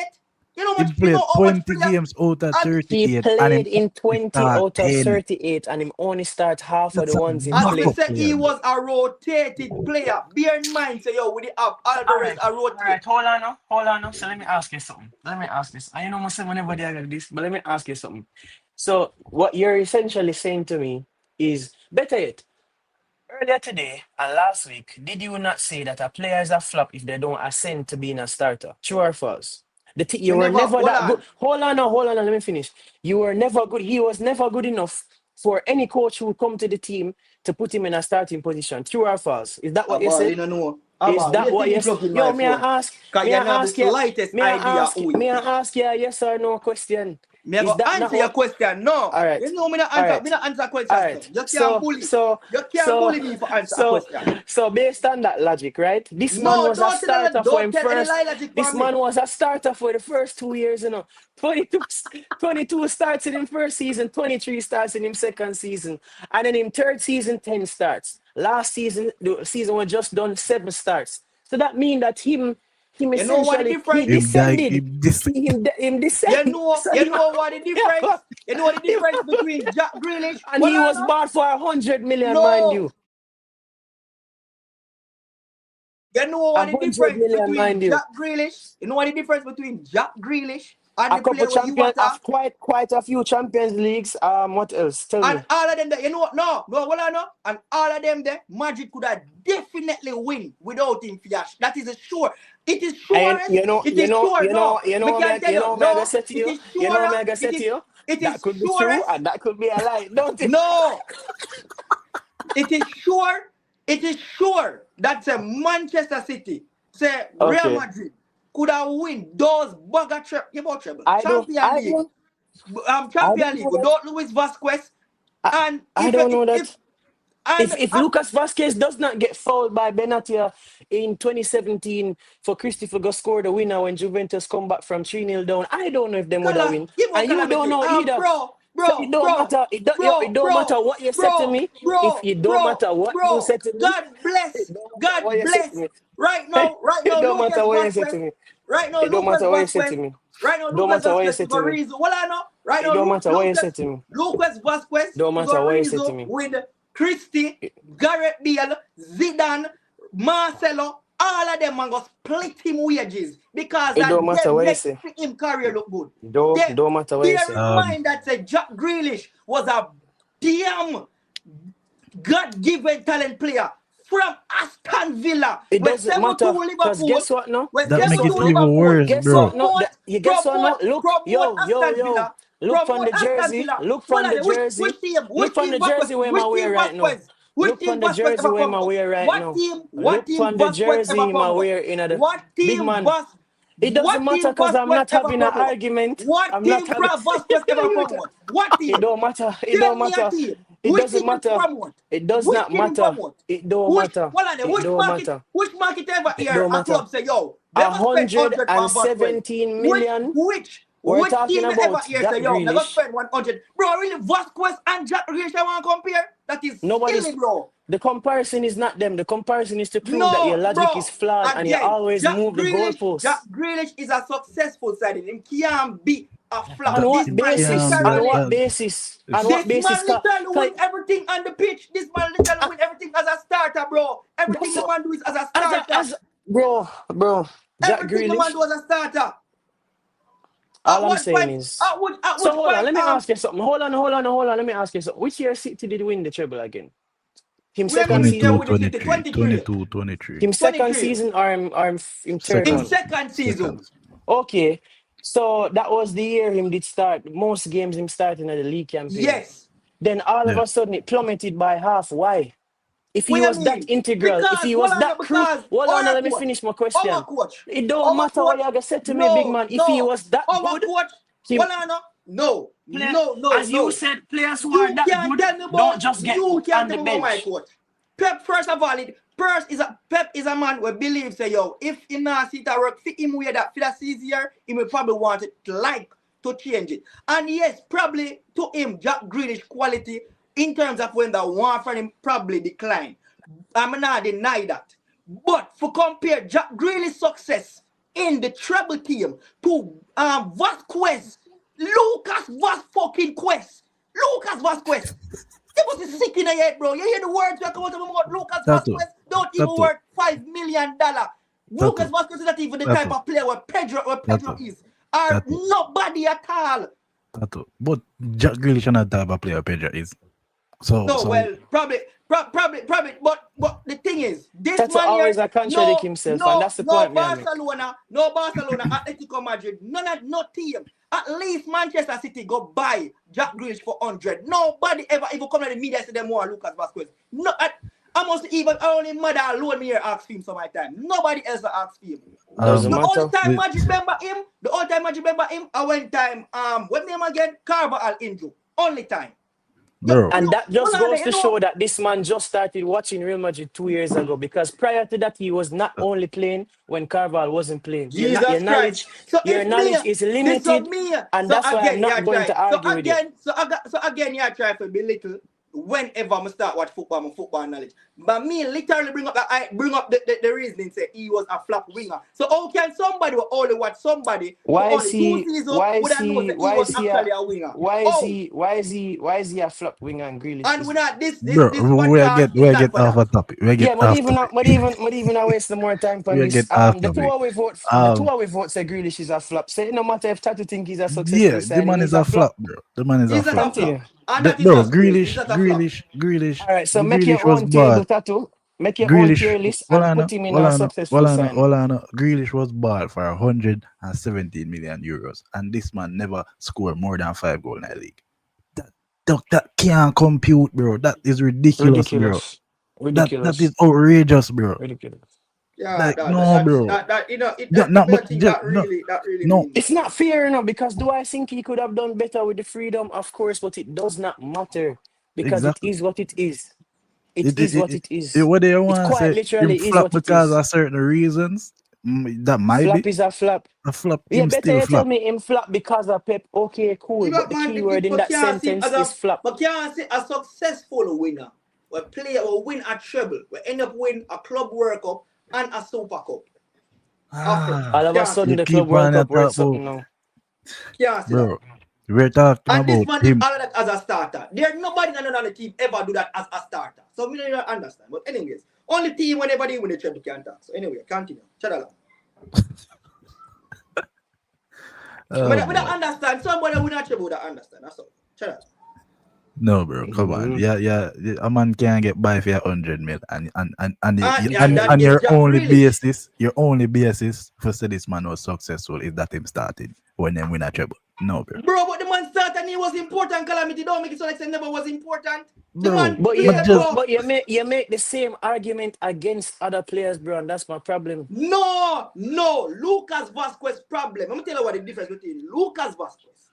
You know He played how much 20 players games out of and He 38 and him played in only 20 start out of 10. 38 and him only start half of That's the a ones him as me play. backup say player, he bro. was a rotated player. Bear in mind, say yo, we have All Alvarez right, a all rotate. right, hold on now, hold on now. So let me ask you something. Let me ask this. I know myself whenever they like this, but let me ask you something. So what you're essentially saying to me is better yet. Earlier today and last week, did you not say that a player is a flop if they don't ascend to being a starter? True or false? You Me were never never hold that good. on. Hold on now, let me finish. You were never good. He was never good enough for any coach who come to the team to put him in a starting position. True or false? Is that what you About, said? you don't know. Is About, that wait what till me yes? plug in Yo, my phone. Because may you I don't have the ask you, slightest idea who may it. I ask you a yes or no question? Me I Is go that not answer your what? question. No. All right, You know me not all answer. Me right, not answer all questions. No. right. You can't bully. You can't So, bully me for answer a so, question. so based on that logic, right? This man No, was a starter for don't him tell any first. lie logic This for me. man was a starter for the first 2 years, 22, 22 starts in him first season, 23 starts in him second season, and then in third season, 10 starts. Last season, the season was just done 7 starts. So that means that him You know what the essentially he difference? Him guy, descended. him this. Him descended. So You know what the difference? You know what the him- difference between Jack Grealish? and Well, he I was know. bought for 100 million, mind No. you. You know A what the hundred difference million, between mind you. Jack Grealish? You know what the difference between Jack Grealish and A the couple player where you champions want to? of quite a few Champions Leagues. What else? Tell And me. all of them there, you know what? No, well I know. And all of them there, Madrid could have definitely win without him Fiash. That is a sure. It is And surest. It is sure. No, me can tell you. me I gonna No, say to it you. is You know, sure. me I gonna say to you. It is That could be true, surest. and that could be a lie, don't it? No, it is sure. It is sure that say Manchester City, say Real Okay. Madrid could have win those bugger treble. I don't. Champion I League. don't. I Champion don't League know that. without Luis Vasquez. I, And I don't know that. and If Lucas Vasquez does not get fouled by Benatia in 2017 for Christopher go score the winner when Juventus come back from 3-0 down, I don't know if them would have win. give me And you don't calamity. know either. Bro, So it don't matter. It don't matter what you said to me. If it don't matter what you said to me, God it bless. don't matter what God you said to bless. me. Right It now, don't matter Lucas what you said Vasquez. to me. Right now, It don't Lucas matter what you said to Vasquez. me. Right now, It don't Lucas matter what you Vasquez said with to me. Arizo. Well, I know. Right It now, don't matter what you said to me. Lucas Vasquez Don't is matter what you said to Arizo me. with Christie, Gareth Bale, Zidane, Marcelo. All of them man go split him wages because It that don't matter them what you make say. him career look good. Don't matter what you Bear say. in mind that say Jack Grealish was a damn God-given talent player from Aston Villa. It When doesn't 7-2 matter. Cause Liverpool, guess what no? when That Guess make what it 7-2 no? even Liverpool, worse, Guess what bro. no? You guess what no? Look, promote Aston yo. Villa, Look from promote the Aston jersey. Villa. Look Well, from the jersey. which Look from team the Vasquez, jersey where I wear right now. which Look team from the Vasquez jersey ever where come I for? wear right What now. team, what Look team from the Vasquez ever jersey I come for? wear in the What big team man. Vas, It doesn't what matter team because I'm Vasquez not ever having an promote? argument. What I'm not team having. Vasquez ever promote? What It team? don't matter. It don't Tell me a matter. team. It Which doesn't team him matter. promote? It does Which not team him matter. promote? It don't matter. It don't matter. Which market ever It here don't a matter. club say, yo, they A go spend hundred 100 and for Vasquez. 17 million. We're Which talking team ever about here Jack say, yo, they go Grealish. spend 100? Bro, really, Vasquez and Jack Grealish I want to compare? That is Nobody's. silly, bro. The comparison is not them. The comparison is to prove that your No, logic is bro. flawed and you Again, always move the Jack goalposts. Grealish is a successful signing. Him can't be a flop. That On what This him man basis? can't be On a literally what that. basis? On It's, what this basis? man literally win Cause everything on the pitch. This man literally win everything as a starter, bro. Everything that's the man do is as a as starter. bro. Jack Everything the man Grealish. do as a starter. All At I'm what saying point? is. At So which hold on. point? Let me ask you something. Hold on. Let me ask you something. Which year City did win the treble again? Him We mean second which year 22, with season. the City? 23, 23. 22, 23. Him second 23. season or him third In one. Second. second season. Second. Okay. So that was the year him did start. Most games him starting at the league campaign. Yes. Then all of Yeah. a sudden it plummeted by half. Why? If What he you was that mean? integral, if Because, he hold was on, that crucial, because hold on, let me finish my our question. coach, It don't our matter what coach, you gonna say to me, big no, man. If he was that our good, coach, him hold on, no, play, no, no, as you no. said, players who are You that can't good tell me don't about, just get you put can't on tell the me about my bench. coach. Pep, first of all, Pep is a man who believes, say, yo, if he not see it work for him way that for that season, he will probably want it to change it. And yes, probably to him, Jack Grealish quality in terms of when the one for him probably decline. I'm not deny that. But for compare Jack Grealish's success in the treble team to Vasquez, Lucas Vasquez. They was sick in the head, bro. You hear the words that come out of my mouth. Lucas Tattoo. Vasquez don't even Tattoo. worth $5 million. Lucas Tattoo. Vasquez is not even the type Tattoo. of player where Pedro Tattoo. is. Or Tattoo. nobody at all. Tattoo. But Jack Grealish and that type of player Pedro is. So No, so well, probably. But the thing is, this Tato man here, always a contradict himself, and that's the no point me I make. Barcelona, Atletico Madrid, no team. At least Manchester City go buy Jack Grealish for 100. Nobody ever even come to the media and say them more Lucas Vasquez. No, I must even only mother alone me here ask for him some of my time. Nobody else ask for him. Doesn't The um only matter. time the, Magic remember him, I went time what name again? Carvajal injury. Only time. bro, And that just One of the, goes to show that this man just started watching Real Madrid 2 years ago because prior to that he was not only playing when Carval wasn't playing. Jesus Christ. So Your if me, knowledge is this so limited, me, and so that's why I'm again, not yeah, going try. to argue with you. So again, yeah, try to belittle whenever I start watch football, my football knowledge. But me literally bring up the reasoning say he was a flop winger. So how can somebody who only watch somebody for Why is only two he? seasons Why would is have known he? that he Why was is he? A, actually a winger? why is Oh, he? Why is he? Why is he a flop winger and Grealish and we isn't? not bro, this podcast is we not get for off a that. topic. We get Yeah, but off even topic. but even I waste more time on We this. get off The topic. two Um away votes say Grealish is a flop. Say no matter if Tatu think he's a successful yeah, the signing, man he's is a a flop. flop, bro. The man is a He's not flop, a bro. Continue. flop. And that is Bro, just crazy. He's not a flop. All right, so make your Grealish was own table, bought. Tattoo. Make your own Grealish, tier list hold and on, put him in a successful signing. Grealish was bought for 117 million euros, and this man never scored more than 5 goals in the league. That, that can't compute, bro. That is ridiculous, bro. Ridiculous. That is Ridiculous. outrageous, bro. Ridiculous. Yeah, Like no, bro. that Not people but think just no, that really no. means. It's not fair enough because do I think he could have done better with the freedom? Of course, but it does not matter because it Exactly. is what it is. It It, it, is it, what it, it is. what they It want to quite say him literally is flop what it because is. of certain reasons. That might Flap be is a flap. a flop. Yeah, Him better still you tell flop. me him flap because of Pep. Okay, cool. Yeah, But but the man, key word in but that can't see him sentence is flap. but can't see a successful winner. A player will win a treble, will end up winning a club World Cup and a Super Cup. After Ah, All of a can't see sudden, you that. the Club keep World on Cup that worth talk about, something now. Can't see that. bro. We're talking And this about man did him. all of that as a starter. There's nobody on the team ever do that as a starter. So we don't understand. But anyways, only team whenever they win the treble can talk. So anyway, continue. Shut up. Oh We don't boy. understand. Somebody win a treble that understand. That's all. Shut up. No, bro, come on. Mhm. Yeah. A man can't get by for 100 mil, And that is Grealish. your only basis for say this man was successful is that him started when them win a treble. No, bro, Bro, but the man started and he was important. Calamity don't make it so like say never was important. The bro. man But But yeah, played, just bro. but you make the same argument against other players, bro, and that's my problem. No. Lucas Vasquez problem. I'm gonna tell you what the difference between Lucas Vasquez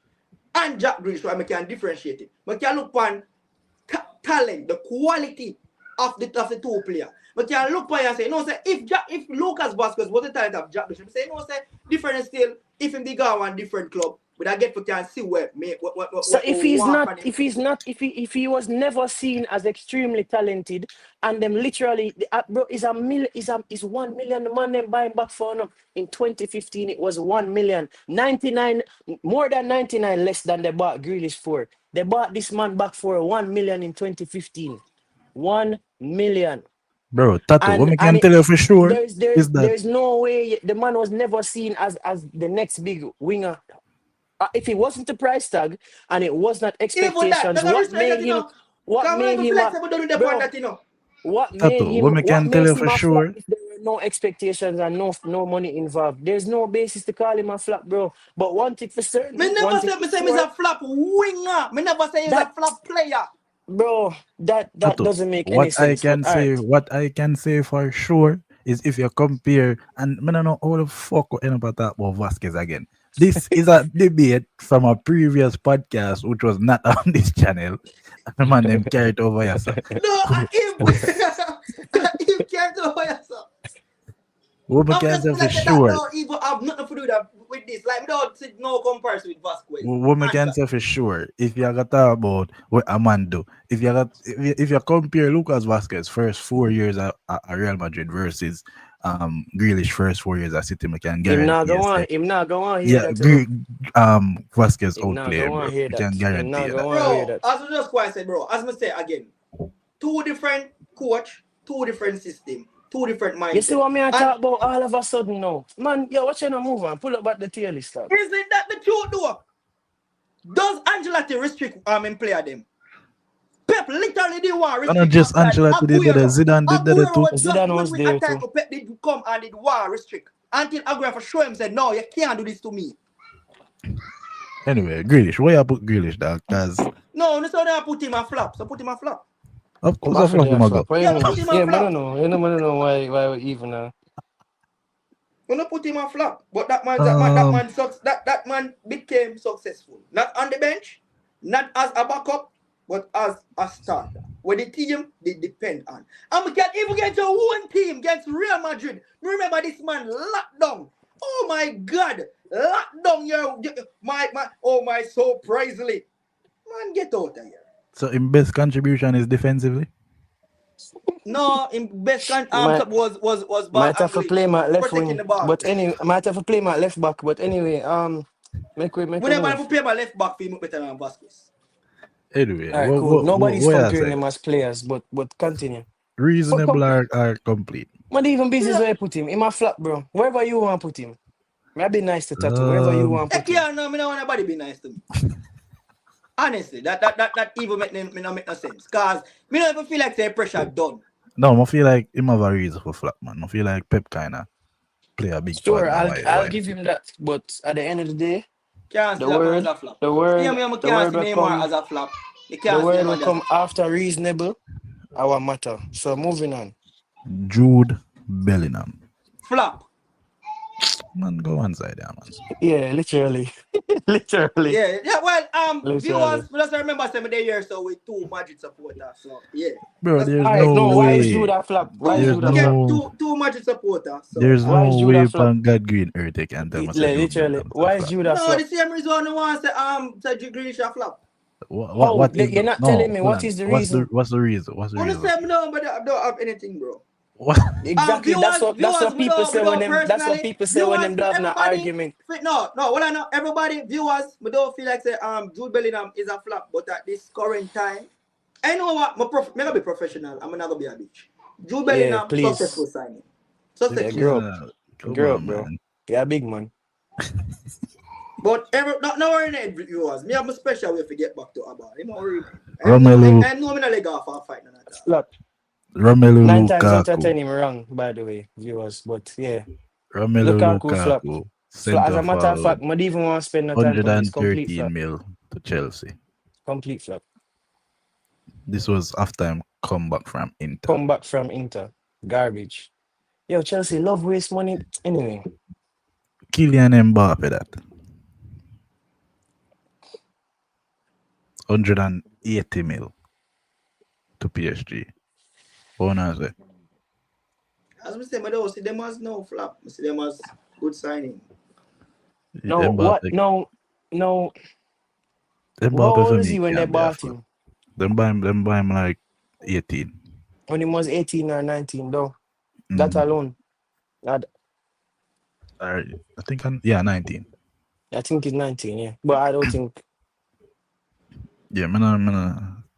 and Jack Grealish, so I can differentiate it. But can look on talent, the quality of the two players. But can look on and say, no, say if Lucas Vasquez was the talent of Jack Grealish, say no, say different still. If him big one different club, but I get for can see where make So what if he's walk not, on him. if he was never seen as extremely talented, and them literally, bro, is 1 million the man them buying back for no. In 2015 it was 1 million, 99 more than 99 less than they bought Grealish for. They bought this man back for 1 million in 2015, 1 million, bro, Tattoo. What and me and can it, tell you for sure is that there's no way the man was never seen as the next big winger if it wasn't the price tag and it was not Even that, expectations, that's a respect that you know. what Come on, made even him flexible don't do the point bro, that you know. What me what can tell makes you him for a flop sure. if there were no expectations and no money involved? There's no basis to call him a flop, bro. But one thing for Me certain, never one thing say for me say he's sure, a flop winger. Me never say he's a that flop player. bro, that Tattoo. doesn't make any sense. But all right. What I can say for sure is if you compare, and I don't know how the fuck we end up at that about Vasquez again. This is a debate from a previous podcast, which was not on this channel. And the man them carried over here, sir. No, him him can't do it. What we I'm can just say feel for like that sure, don't even have nothing to do that with this. Like we don't see no comparison with Vasquez. what we can Answer. say for sure, if you got talk about what a man do, if you compare Lucas Vasquez first 4 years at Real Madrid versus Grealish first 4 years at City, I can guarantee you say, Him not go on hear yeah, that, you know. Vasquez Him not outplayed, go on bro. hear I can that. Him guarantee not you that. go on hear Bro, that. as we just quite said, bro, as I say again, two different coach, two different system, two different You see mindset. what me I And talk about all of a sudden now? Man, yo, watch you move on. Pull up back the tail list up. isn't that the truth though? Does Angelotti restrict in player them? Pep literally didn't want And not restrict just after Ancelotti did that. Aguero. Zidane did that Aguero too. was just Zidane good was with there attack. too. Pep did come and did war restrict. Until Aguero for show him said, no, you can't do this to me. Anyway, Grealish. Why you put Grealish, dog? Because No, so they put him a flop. So put him a flop. of course I Back of flop the him a go. flop. What do you Yeah, mean? put him a Yeah, but I flop. don't know. You know, I don't know why we even We not put him a flop. But Um, that man became successful. Not on the bench, not as a backup, but as a starter. When the team they depend on. And we can even get your own team against Real Madrid. Remember this man locked down. Oh my God, locked down your my so prizely. Man, get out of here. so in best contribution is defensively. No, in best might was ball might have to play handling, my left protecting wing, the ball. but anyway, might have to play my left back. But anyway, make We we never move. have play my left back for him better than Vasquez. Anyway, All right, cool. Nobody's what I comparing say? them as players, but continue. But Reasonable or complete. what even business Yeah. where I put him in my flat, bro. Wherever you want to put him. Might be nice to tattoo. Wherever you Um, want to Heck put him. yeah, no, me don't want nobody be nice to me. Honestly, that even me not make no sense. Cause me don't even feel like say pressure done. no, I feel like him have a reason for flop, man. I feel like Pep kinda play a big part Sure, now. I'll Why? give him that. But at the end of the day, Can't the see that man as word, a flop. the Same word, way I the can't word see will Neymar come. as a flop. You The can't see word them will as a come flop. after reasonable. Our matter. So moving on. Jude Bellingham. Flop. Man, go one side there, man. Yeah, literally, literally, Yeah. Well, literally. viewers, let's remember some of the year so with two Madrid supporters. So yeah, Bro, let's there's All put right, no no. Why is way. Judah flop? Why is two There's Judah get flop? no two Madrid supporters. So there's Why no is way Judah flop? pan God Green Earth they can tell me say Jude Literally, Bellingham's a why is flop. Judah no, the flop? same reason the one say say Grealish a flop. How? What is You're the not telling no? me Hold what on. is the reason? What's the reason? What's the Wanna reason? say me no, but I don't have anything, bro. What? Exactly. That's what people say We when don't them. That's what personally, people say when viewers them for don't have an everybody. argument. No, well I know everybody, viewers, we don't feel like say Jude Bellingham is a flop, but at this current time, I know what me not be professional, I'm not gonna be a bitch. Jude Yeah, Bellingham, successful please. signing. Yeah, Successful grow signing. up. Yeah, come Grow up, on, bro. man. Yeah, big man. But no worry net viewers, me have a special way to get back to Abba. You know worry. Romelu I know me not leg off a fight none at all. Look, Romelu 9 times out of Lukaku. 10 him wrong, by the way, viewers. But yeah, Romelu Lukaku flop. Lukaku, As center a matter of forward, fact, I even want to spend no time on this. Complete 113 flop. mil to Chelsea. Complete flop. This was after him come back from Inter. Come back from Inter. Garbage. Yo, Chelsea love waste money. Anyway, Kylian Mbappe that 180 mil to PSG. Owners say As we say, I don't see them as no flop. I see them as good signing. no, what? Mbappe No. How Mbappe for old is me he when they can't be a bought flop. him? Them buy him like 18. When he was 18 or 19, though. That Mm. alone. I, Or, yeah, 19. I think he's 19, yeah. But I don't think Yeah,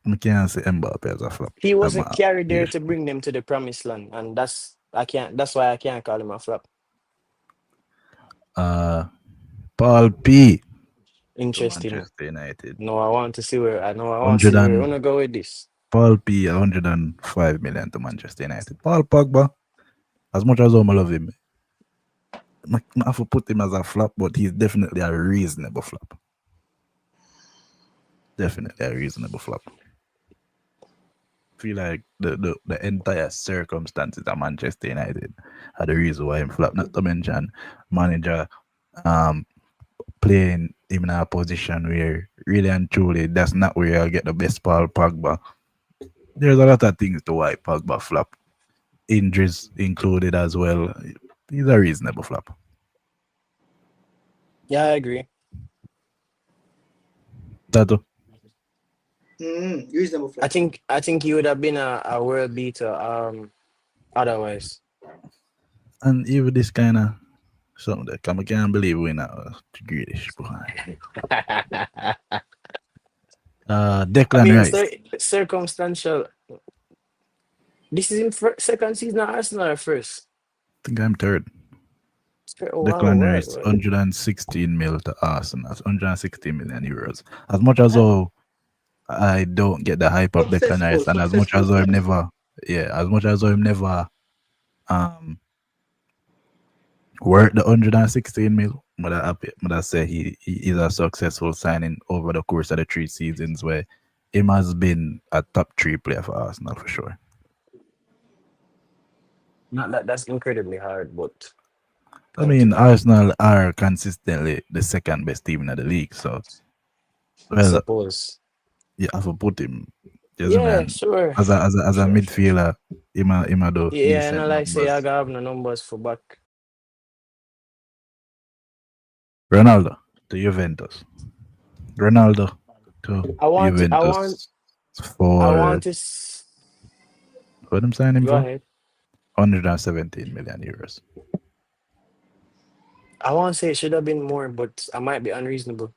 I can't say Mbappe as a flop. he I'm wasn't a carried there PSG. to bring them to the promised land. And that's why I can't call him a flop. Uh, Paul P to Interesting. Manchester United. No, I want to 100 see where you and wanna go with this. Paul P 105 million to Manchester United. Paul Pogba, as much as I love him, I have to put him as a flop, but he's definitely a reasonable flop. Definitely a reasonable flop. Feel like the entire circumstances of Manchester United are the reason why him flop. Not to mention manager um playing him in a position where really and truly that's not where I'll get the best Paul Pogba. There's a lot of things to why Pogba flop. Injuries included as well. He's a reasonable flop. Yeah, I agree. That Reasonable I flop. think I think he would have been a world beater otherwise. and even this kind of something that I can't believe we're not Grealish. I Declan mean, Rice. circumstantial. This is in second season of Arsenal or first? I think I'm third. Oh wow, Declan right, Rice, right. 116 mil to Arsenal. That's 116 million euros. As much as how I don't get the hype of Declan Successful, Rice, and as much successful as I'm signing. never, yeah, as much as I'm never um worth the 116 mil, but I say he is a successful signing over the course of the 3 seasons where him has been a top three player for Arsenal for sure. Not that that's incredibly hard, but I mean, continue. Arsenal are consistently the second best team in the league, so I well, suppose. you have to put him, yes, Yeah, man. sure. As a Sure, sure, sure. midfielder, him a do Yeah, and I decent like say I numbers. got have no numbers for back. Ronaldo to Juventus. Ronaldo to I want to, I want Juventus I for want to what I'm signing go for ahead. 117 million euros. I want to say it should have been more, but I might be unreasonable.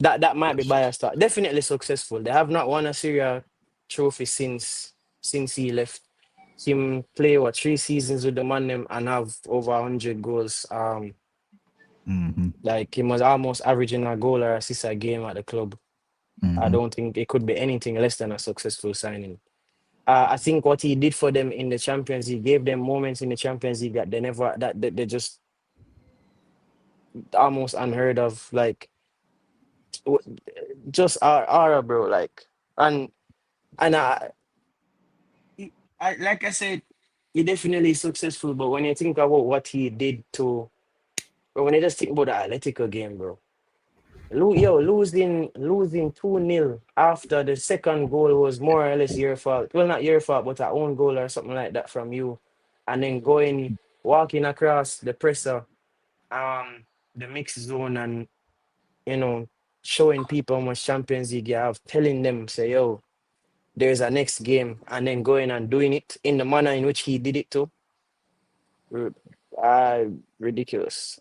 That might be Yes. biased. Definitely successful. They have not won a Syria trophy since he left. Him play what 3 seasons with the man them and have over 100 goals. Mm-hmm. Like he was almost averaging a goal or assist a game at the club. I Mm-hmm. don't think it could be anything less than a successful signing. I think what he did for them in the Champions League gave them moments in the Champions League that they never that they just almost unheard of. Like w- just aura, bro. Like and and I like I said, he definitely successful. But when you think about what he did to, but when you just think about the Atletico game, bro. Losing 2-0 after the second goal was more or less your fault. Well, not your fault, but our own goal or something like that from you. And then walking across the presser, um, the mix zone and, you know, showing people how much Champions League you have, telling them, say, yo, there's a next game, and then going and doing it in the manner in which he did it too. R- Uh, ridiculous.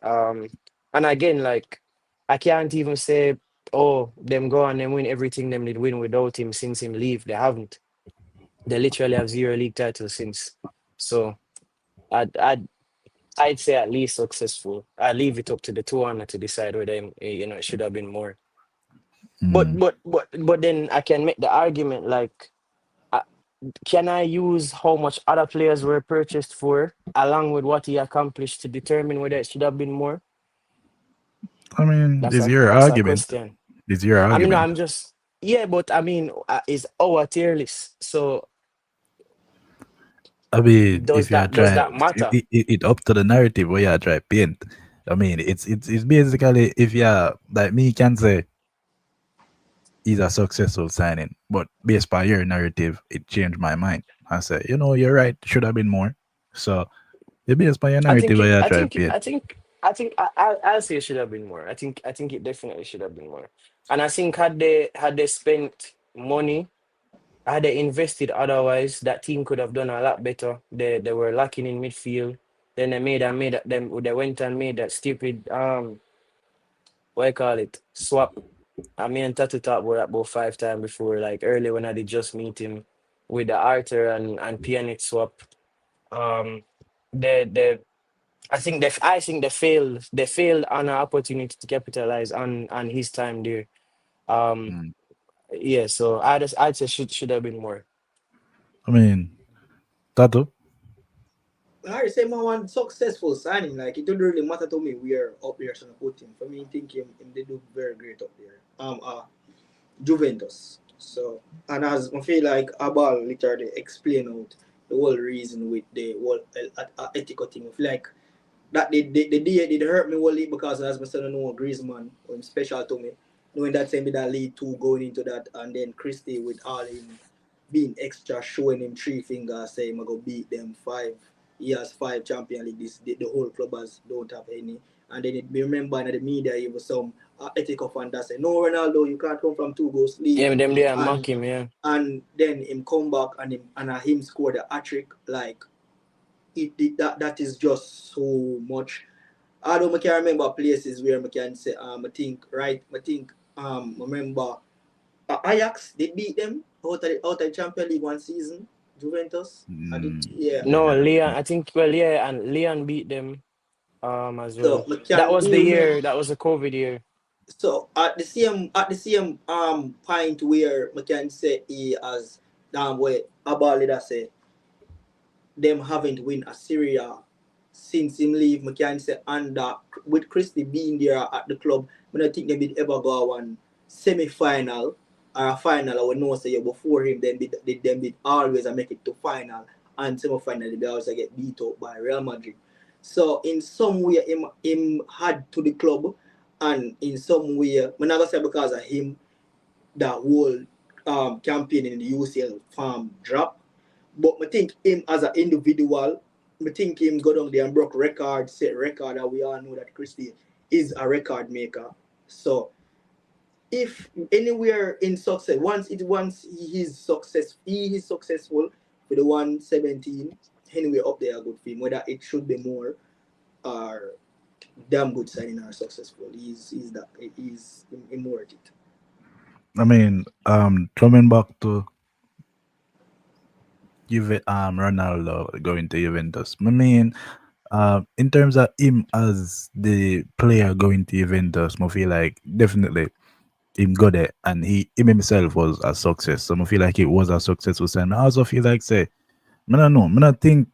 And again, like I can't even say, oh, them go and them win everything them did win without him since him leave. They haven't. They literally have zero league titles since. So I'd say at least successful. I leave it up to the 200 to decide whether it should have been more. But Mm. but but but then I can make the argument like. uh, Can I use how much other players were purchased for, along with what he accomplished, to determine whether it should have been more? I mean, That's it's a your that's a argument. question. It's your I mean, no, argument. I'm just yeah, but I mean, it's our tier list. So I mean, does if you are that trying, matter? it up to the narrative where you are trying to paint. I mean, it's basically if you are like me can say he's a successful signing, but based by your narrative, it changed my mind. I say, you're right, should have been more. So it based by your I think narrative it. where you I try to think. paint. I think. I think. I'll say it should have been more. I think it definitely should have been more. And I think had they spent money, had they invested otherwise, that team could have done a lot better. They were lacking in midfield. Then they went and made that stupid what you call it swap. I mean Tatu talked about that about 5 times before, like early when I did just meet him with the Arthur and Pjanic swap. Um they I think they failed on an opportunity to capitalize on his time there. Um Mm. yeah, so I'd say should have been more. I mean, Tato. I say my one successful signing, like it don't really matter to me where up there so I put him. For me, I think him they do very great up there. Juventus. So and as I feel like Abal literally explain out the whole reason with the whole ethical thing. I feel like that the day did hurt me only because as I said, I know Griezmann was special to me. Knowing that same that lead two going into that and then Christie with all him being extra showing him three fingers saying I go beat them five. He has five champion league this the whole club has don't have any. And then it be remember in the media he was some ethical fan that say no Ronaldo you can't come from two goals lead Yeah, them there and mock him, yeah. then him come back and him score the hat trick like that is just so much. I don't can remember places where I can say I think right I think remember Ajax they beat them out of Champions League one season Juventus I did Mm, yeah No, yeah. Leon, I think well, yeah, and Leon beat them as so well. I That can was the remember year, that was the COVID year. So at the same point where we can say he has where Abalida say them haven't win a Serie A since him leave, I can say under with Christie being there at the club, I don't think they will ever go one semi final or a final. I would know say before him then be always make it to final and semi final they also get beat up by Real Madrid. So in some way him had to the club and in some way I'm not gonna say because of him that whole campaign in the UCL farm drop. But I think him as an individual, I think him go down there and broke record, set record, and we all know that Christie is a record maker. So if anywhere in success, once he is successful for the 117, anywhere up there good for him. Whether it should be more or damn good signing or successful, he's worth it. I mean, coming back to Ronaldo going to Juventus. I mean, in terms of him as the player going to Juventus, I feel like definitely him got it, and him himself was a success. So I feel like it was a successful sign. I also feel like say, I don't know, I don't think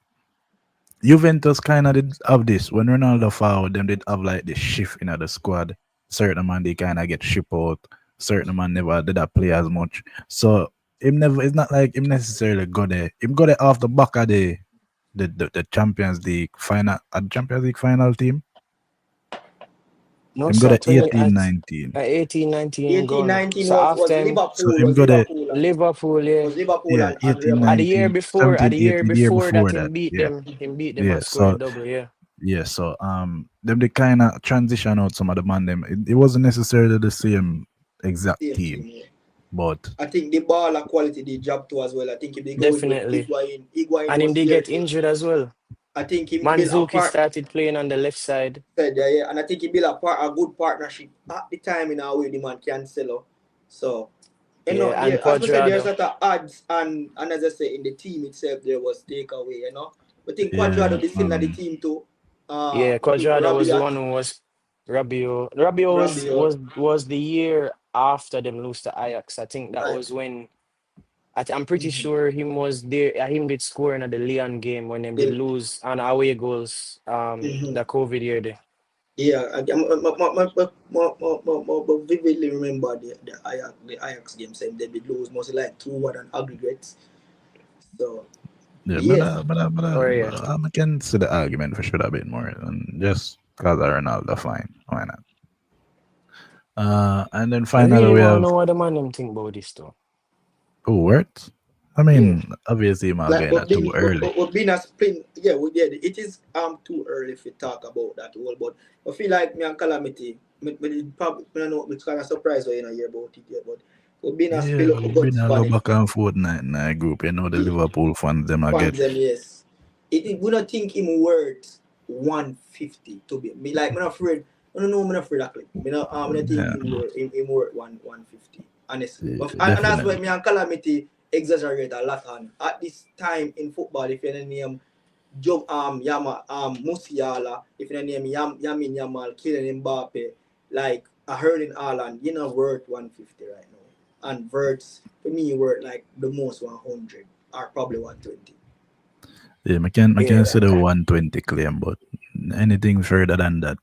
Juventus kind of did have this when Ronaldo fouled them. Did have like the shift in the squad. Certain man they kind of get shipped out. Certain man never did that play as much. So him never. It's not like him necessarily got there. Him got it off the back of the Champions League final. Champions League final team. No, Him got sir. a 20 18 19. at 18, 19 him Eighteen gone. nineteen So was after him, So Liverpool him was got a Liverpool and Liverpool, yeah. was Liverpool yeah and Real 18 At Madrid. the year 19 before, at 17 the year 18 the year before that before that. Yeah. him beat them Yeah. and scored a So double, yeah. yeah, so them they kind of transition out some of the man them. It wasn't necessarily the same exact Same team, team. Yeah. but I think the ball quality they job too as well. I think if they going with Definitely. Higuain And him was they there get too. injured as well. I think he built a Manzuki part started playing on the left side. yeah, yeah, and I think he built a good partnership at the time in our way the man Cancelo. So Yeah, and as we said, there's a Quadrado. lot of odds and as I say in the team itself there was takeaway. I think yeah, Quadrado is still in the team too. Yeah, I think Quadrado was the Rabiot, one who was Rabio. Rabio Rabiot, was the year after them lose to Ajax. I think that right? was when I'm pretty sure him was there. Him did score in the Leon game when them did The, lose on away goals. mhm. The COVID year there. Yeah, I vividly remember the Ajax game saying they did lose mostly like 2-1 on aggregates. So yeah. yes, Or yeah. I can see the argument for sure a bit more, and just cause of Ronaldo, fine, why not? And then I finally really we want to have know what the man them think about this though. who worked. I Yeah. mean, obviously, I'm like going too early. we've been a sprint. Yeah, it is too early to talk about that whole. But I feel like me and Calamity, probably I don't know, it's kind of surprised when you hear about it yet. But we've been a Yeah, spill up my we've been guts a on little it. back and forth in group. You know, the Liverpool fans them I Fans get. them yes. We don't think him worth 150 to be like I'm not afraid. I don't know, I'm not afraid of it. I don't think Yeah, him worth 150. Honestly. yeah, And that's why definitely. me and Calamity exaggerate a lot on. At this time in football, if you name Job Yama Musiala, if you name Yamin Yamal, Kylian Mbappe, like I heard in Ireland, worth 150 right now. And Verts for me worth like the most 100 or probably 120. Yeah, I can Yeah. see the 120 claim, but anything further than that,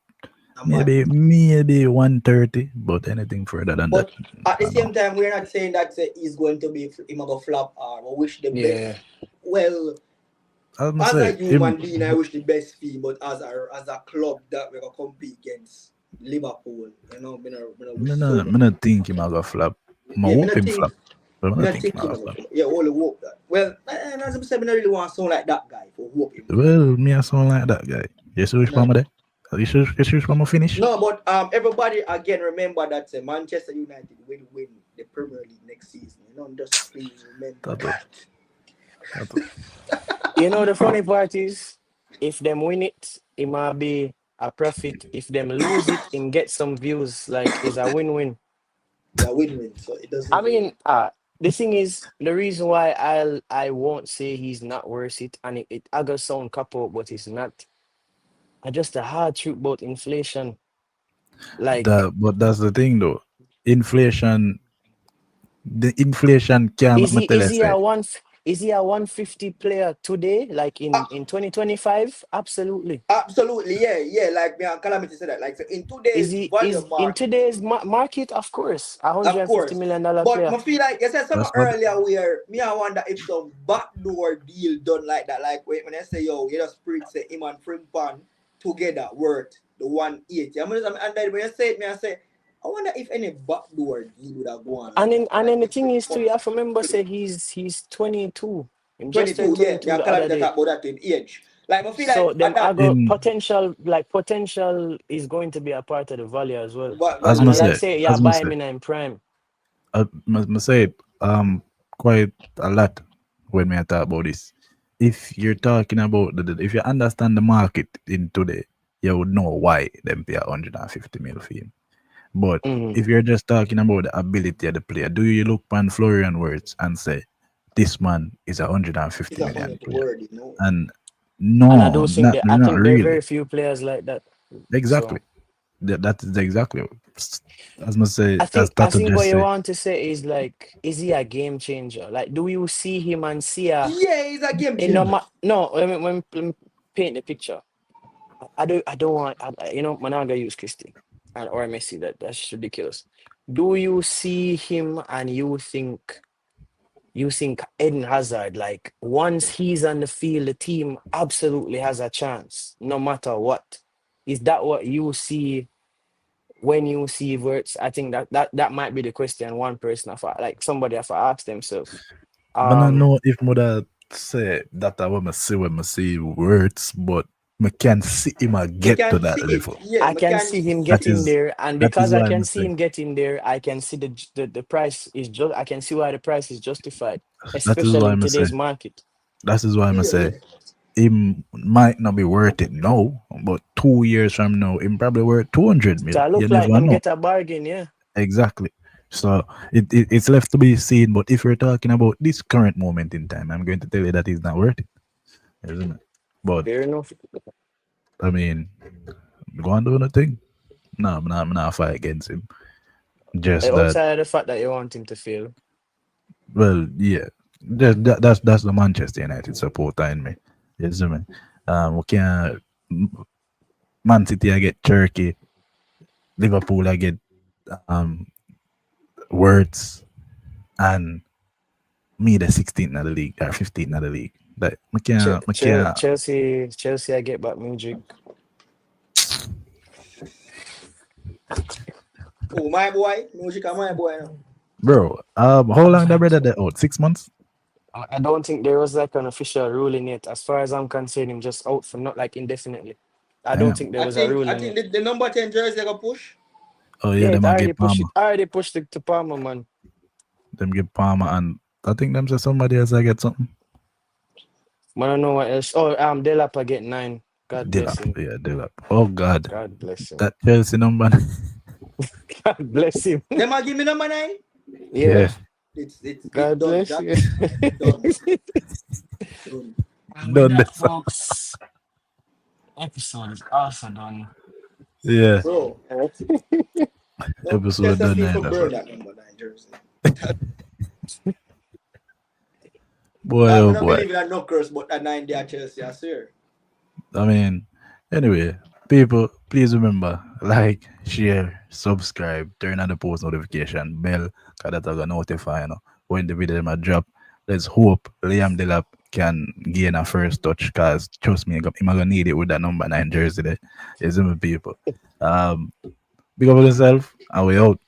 I'm mad. maybe 130, but anything further than that, But at the I know. same time, we're not saying that he's going to be him a go flop or we wish the best. Yeah. Well, I must as a say, him. human being, I wish the best for him, but as a club that we're gonna compete against Liverpool, me not wish so Me much. not think him a go flop. I Yeah, hope him flop, but I me not not think him think a him go a go flop. flop. Yeah, only hope that. Well, and as I said, me not really want to sound like that guy for hope him flop. Well, me a sound like that guy. You see which No, one there? You see which one finish? no, but everybody again remember that Manchester United will win the Premier League next season. Just please remember Tato, that. tato. You know the funny part is if them win it, it might be a profit. If them lose it, him get some views. Like it's a win-win. It's a win-win, so it I doesn't really. mean, the thing is, the reason why I won't say he's not worth it, and it I got sound couple, but it's not. I just a hard truth about inflation. Like, But that's the thing though. Inflation, the inflation can is me he tell is you he a say. is he a 150 player today? Like in 2025? Absolutely. Absolutely, yeah, yeah. Like me and Calamity said that. Like so in Is today's he value is in market, today's market? Of course, a of 150 course. million dollar But player. I feel like you said something That's what earlier where me I wonder if some backdoor deal done like that. Like when I say yo, you just spirit say him and Frimpong together worth the 180. And then when you say it, me I say, I wonder if any backdoor deal would have gone like that. And Like then the if thing is too, Frimpong you have to remember play. say he's 22. Him just turned 22, yeah. Me 22 and the other Calamity day. talk about that to him age. Like I feel like So at them I that got in potential is going to be a part of the value as well. as And me value, I yeah. like say, say, yeah, as me buy say, him in prime. me say it quite a lot when me talk about this. If you're talking about if you understand the market in today, you would know why them pay 150 mil for him. But Mm. if you're just talking about the ability of the player, do you look on Florian words and say this man is a It's 150 a million hundred player? word, you know. And And I no, do think I not think there are very really. few players like that. Exactly. So That is exactly as must say as I Tato think what just you say. want to say is like, is he a game changer? Like, do you see him and see a Yeah, he's a game in no changer. no let me paint the picture. I don't want I'm not gonna use Christie and or Messi. That's ridiculous. Do you see him and you think Eden Hazard, like once he's on the field, the team absolutely has a chance, no matter what. Is that what you see when you see Verts? I think that might be the question one person like somebody have to ask themselves. But I Um, know if mother say that I want to see when I see words, but I can see him a We get to can that see it. level. Yeah, I we can can see him That getting is see. there, and that because is I why can I see say him getting there, I can see the price is just. I can see why the price is justified, that is especially why in I say today's market. that is why I Yeah, say yeah. him might not be worth it now, but 2 years from now, him probably worth 200 So mil. I You look like never them know. get a bargain, yeah. Exactly. So it's left to be seen. But if we're talking about this current moment in time, I'm going to tell you that it's not worth it, isn't it? But Fair enough. I mean, go on do nothing. No, I'm not fight against him. Just that, Outside of the fact that you want him to fail, well, yeah, that's the Manchester United supporter in me. You see me? We can't. Man City I get Turkey, Liverpool I get um words, and me the 16th of the league or 15th of the league. Like we can't, Chelsea, I get back Mudrik. Oh, my boy. Music my boy now. bro. How long that brother they out? 6 months? I don't think there was like an official ruling yet. As far as I'm concerned, him just out for not like indefinitely. I don't Damn. think there was a I ruling think yet. the number 10 jersey they got push. Oh yeah, Yeah, them a get Palmer. it already pushed it to Palmer, man. Them get Palmer, and I think them say somebody else I get something. Man, I don't know what else. Oh, Delap I get 9. God bless Dilap, him. yeah, Dilap. Oh God, God bless him. that Chelsea number. God bless him. Them a give me number 9. Yeah, Yeah, It's God done. bless Jack you. done. Done. And with done that, this. folks, episode is also done. Yeah, Bro. No, episode Chelsea done people nine. burn that number 9 jersey. Boy, I'm oh not boy. believing that no curse, but that 9 day at Chelsea, I swear. I mean, anyway, people, please remember like, share, subscribe, turn on the post notification bell, cause that's gonna notify when the video might drop. Let's hope Liam Delap can gain a first touch, cause trust me, I'm gonna need it with that number 9 jersey there. Is it, people? Um, big up on yourself, and we out.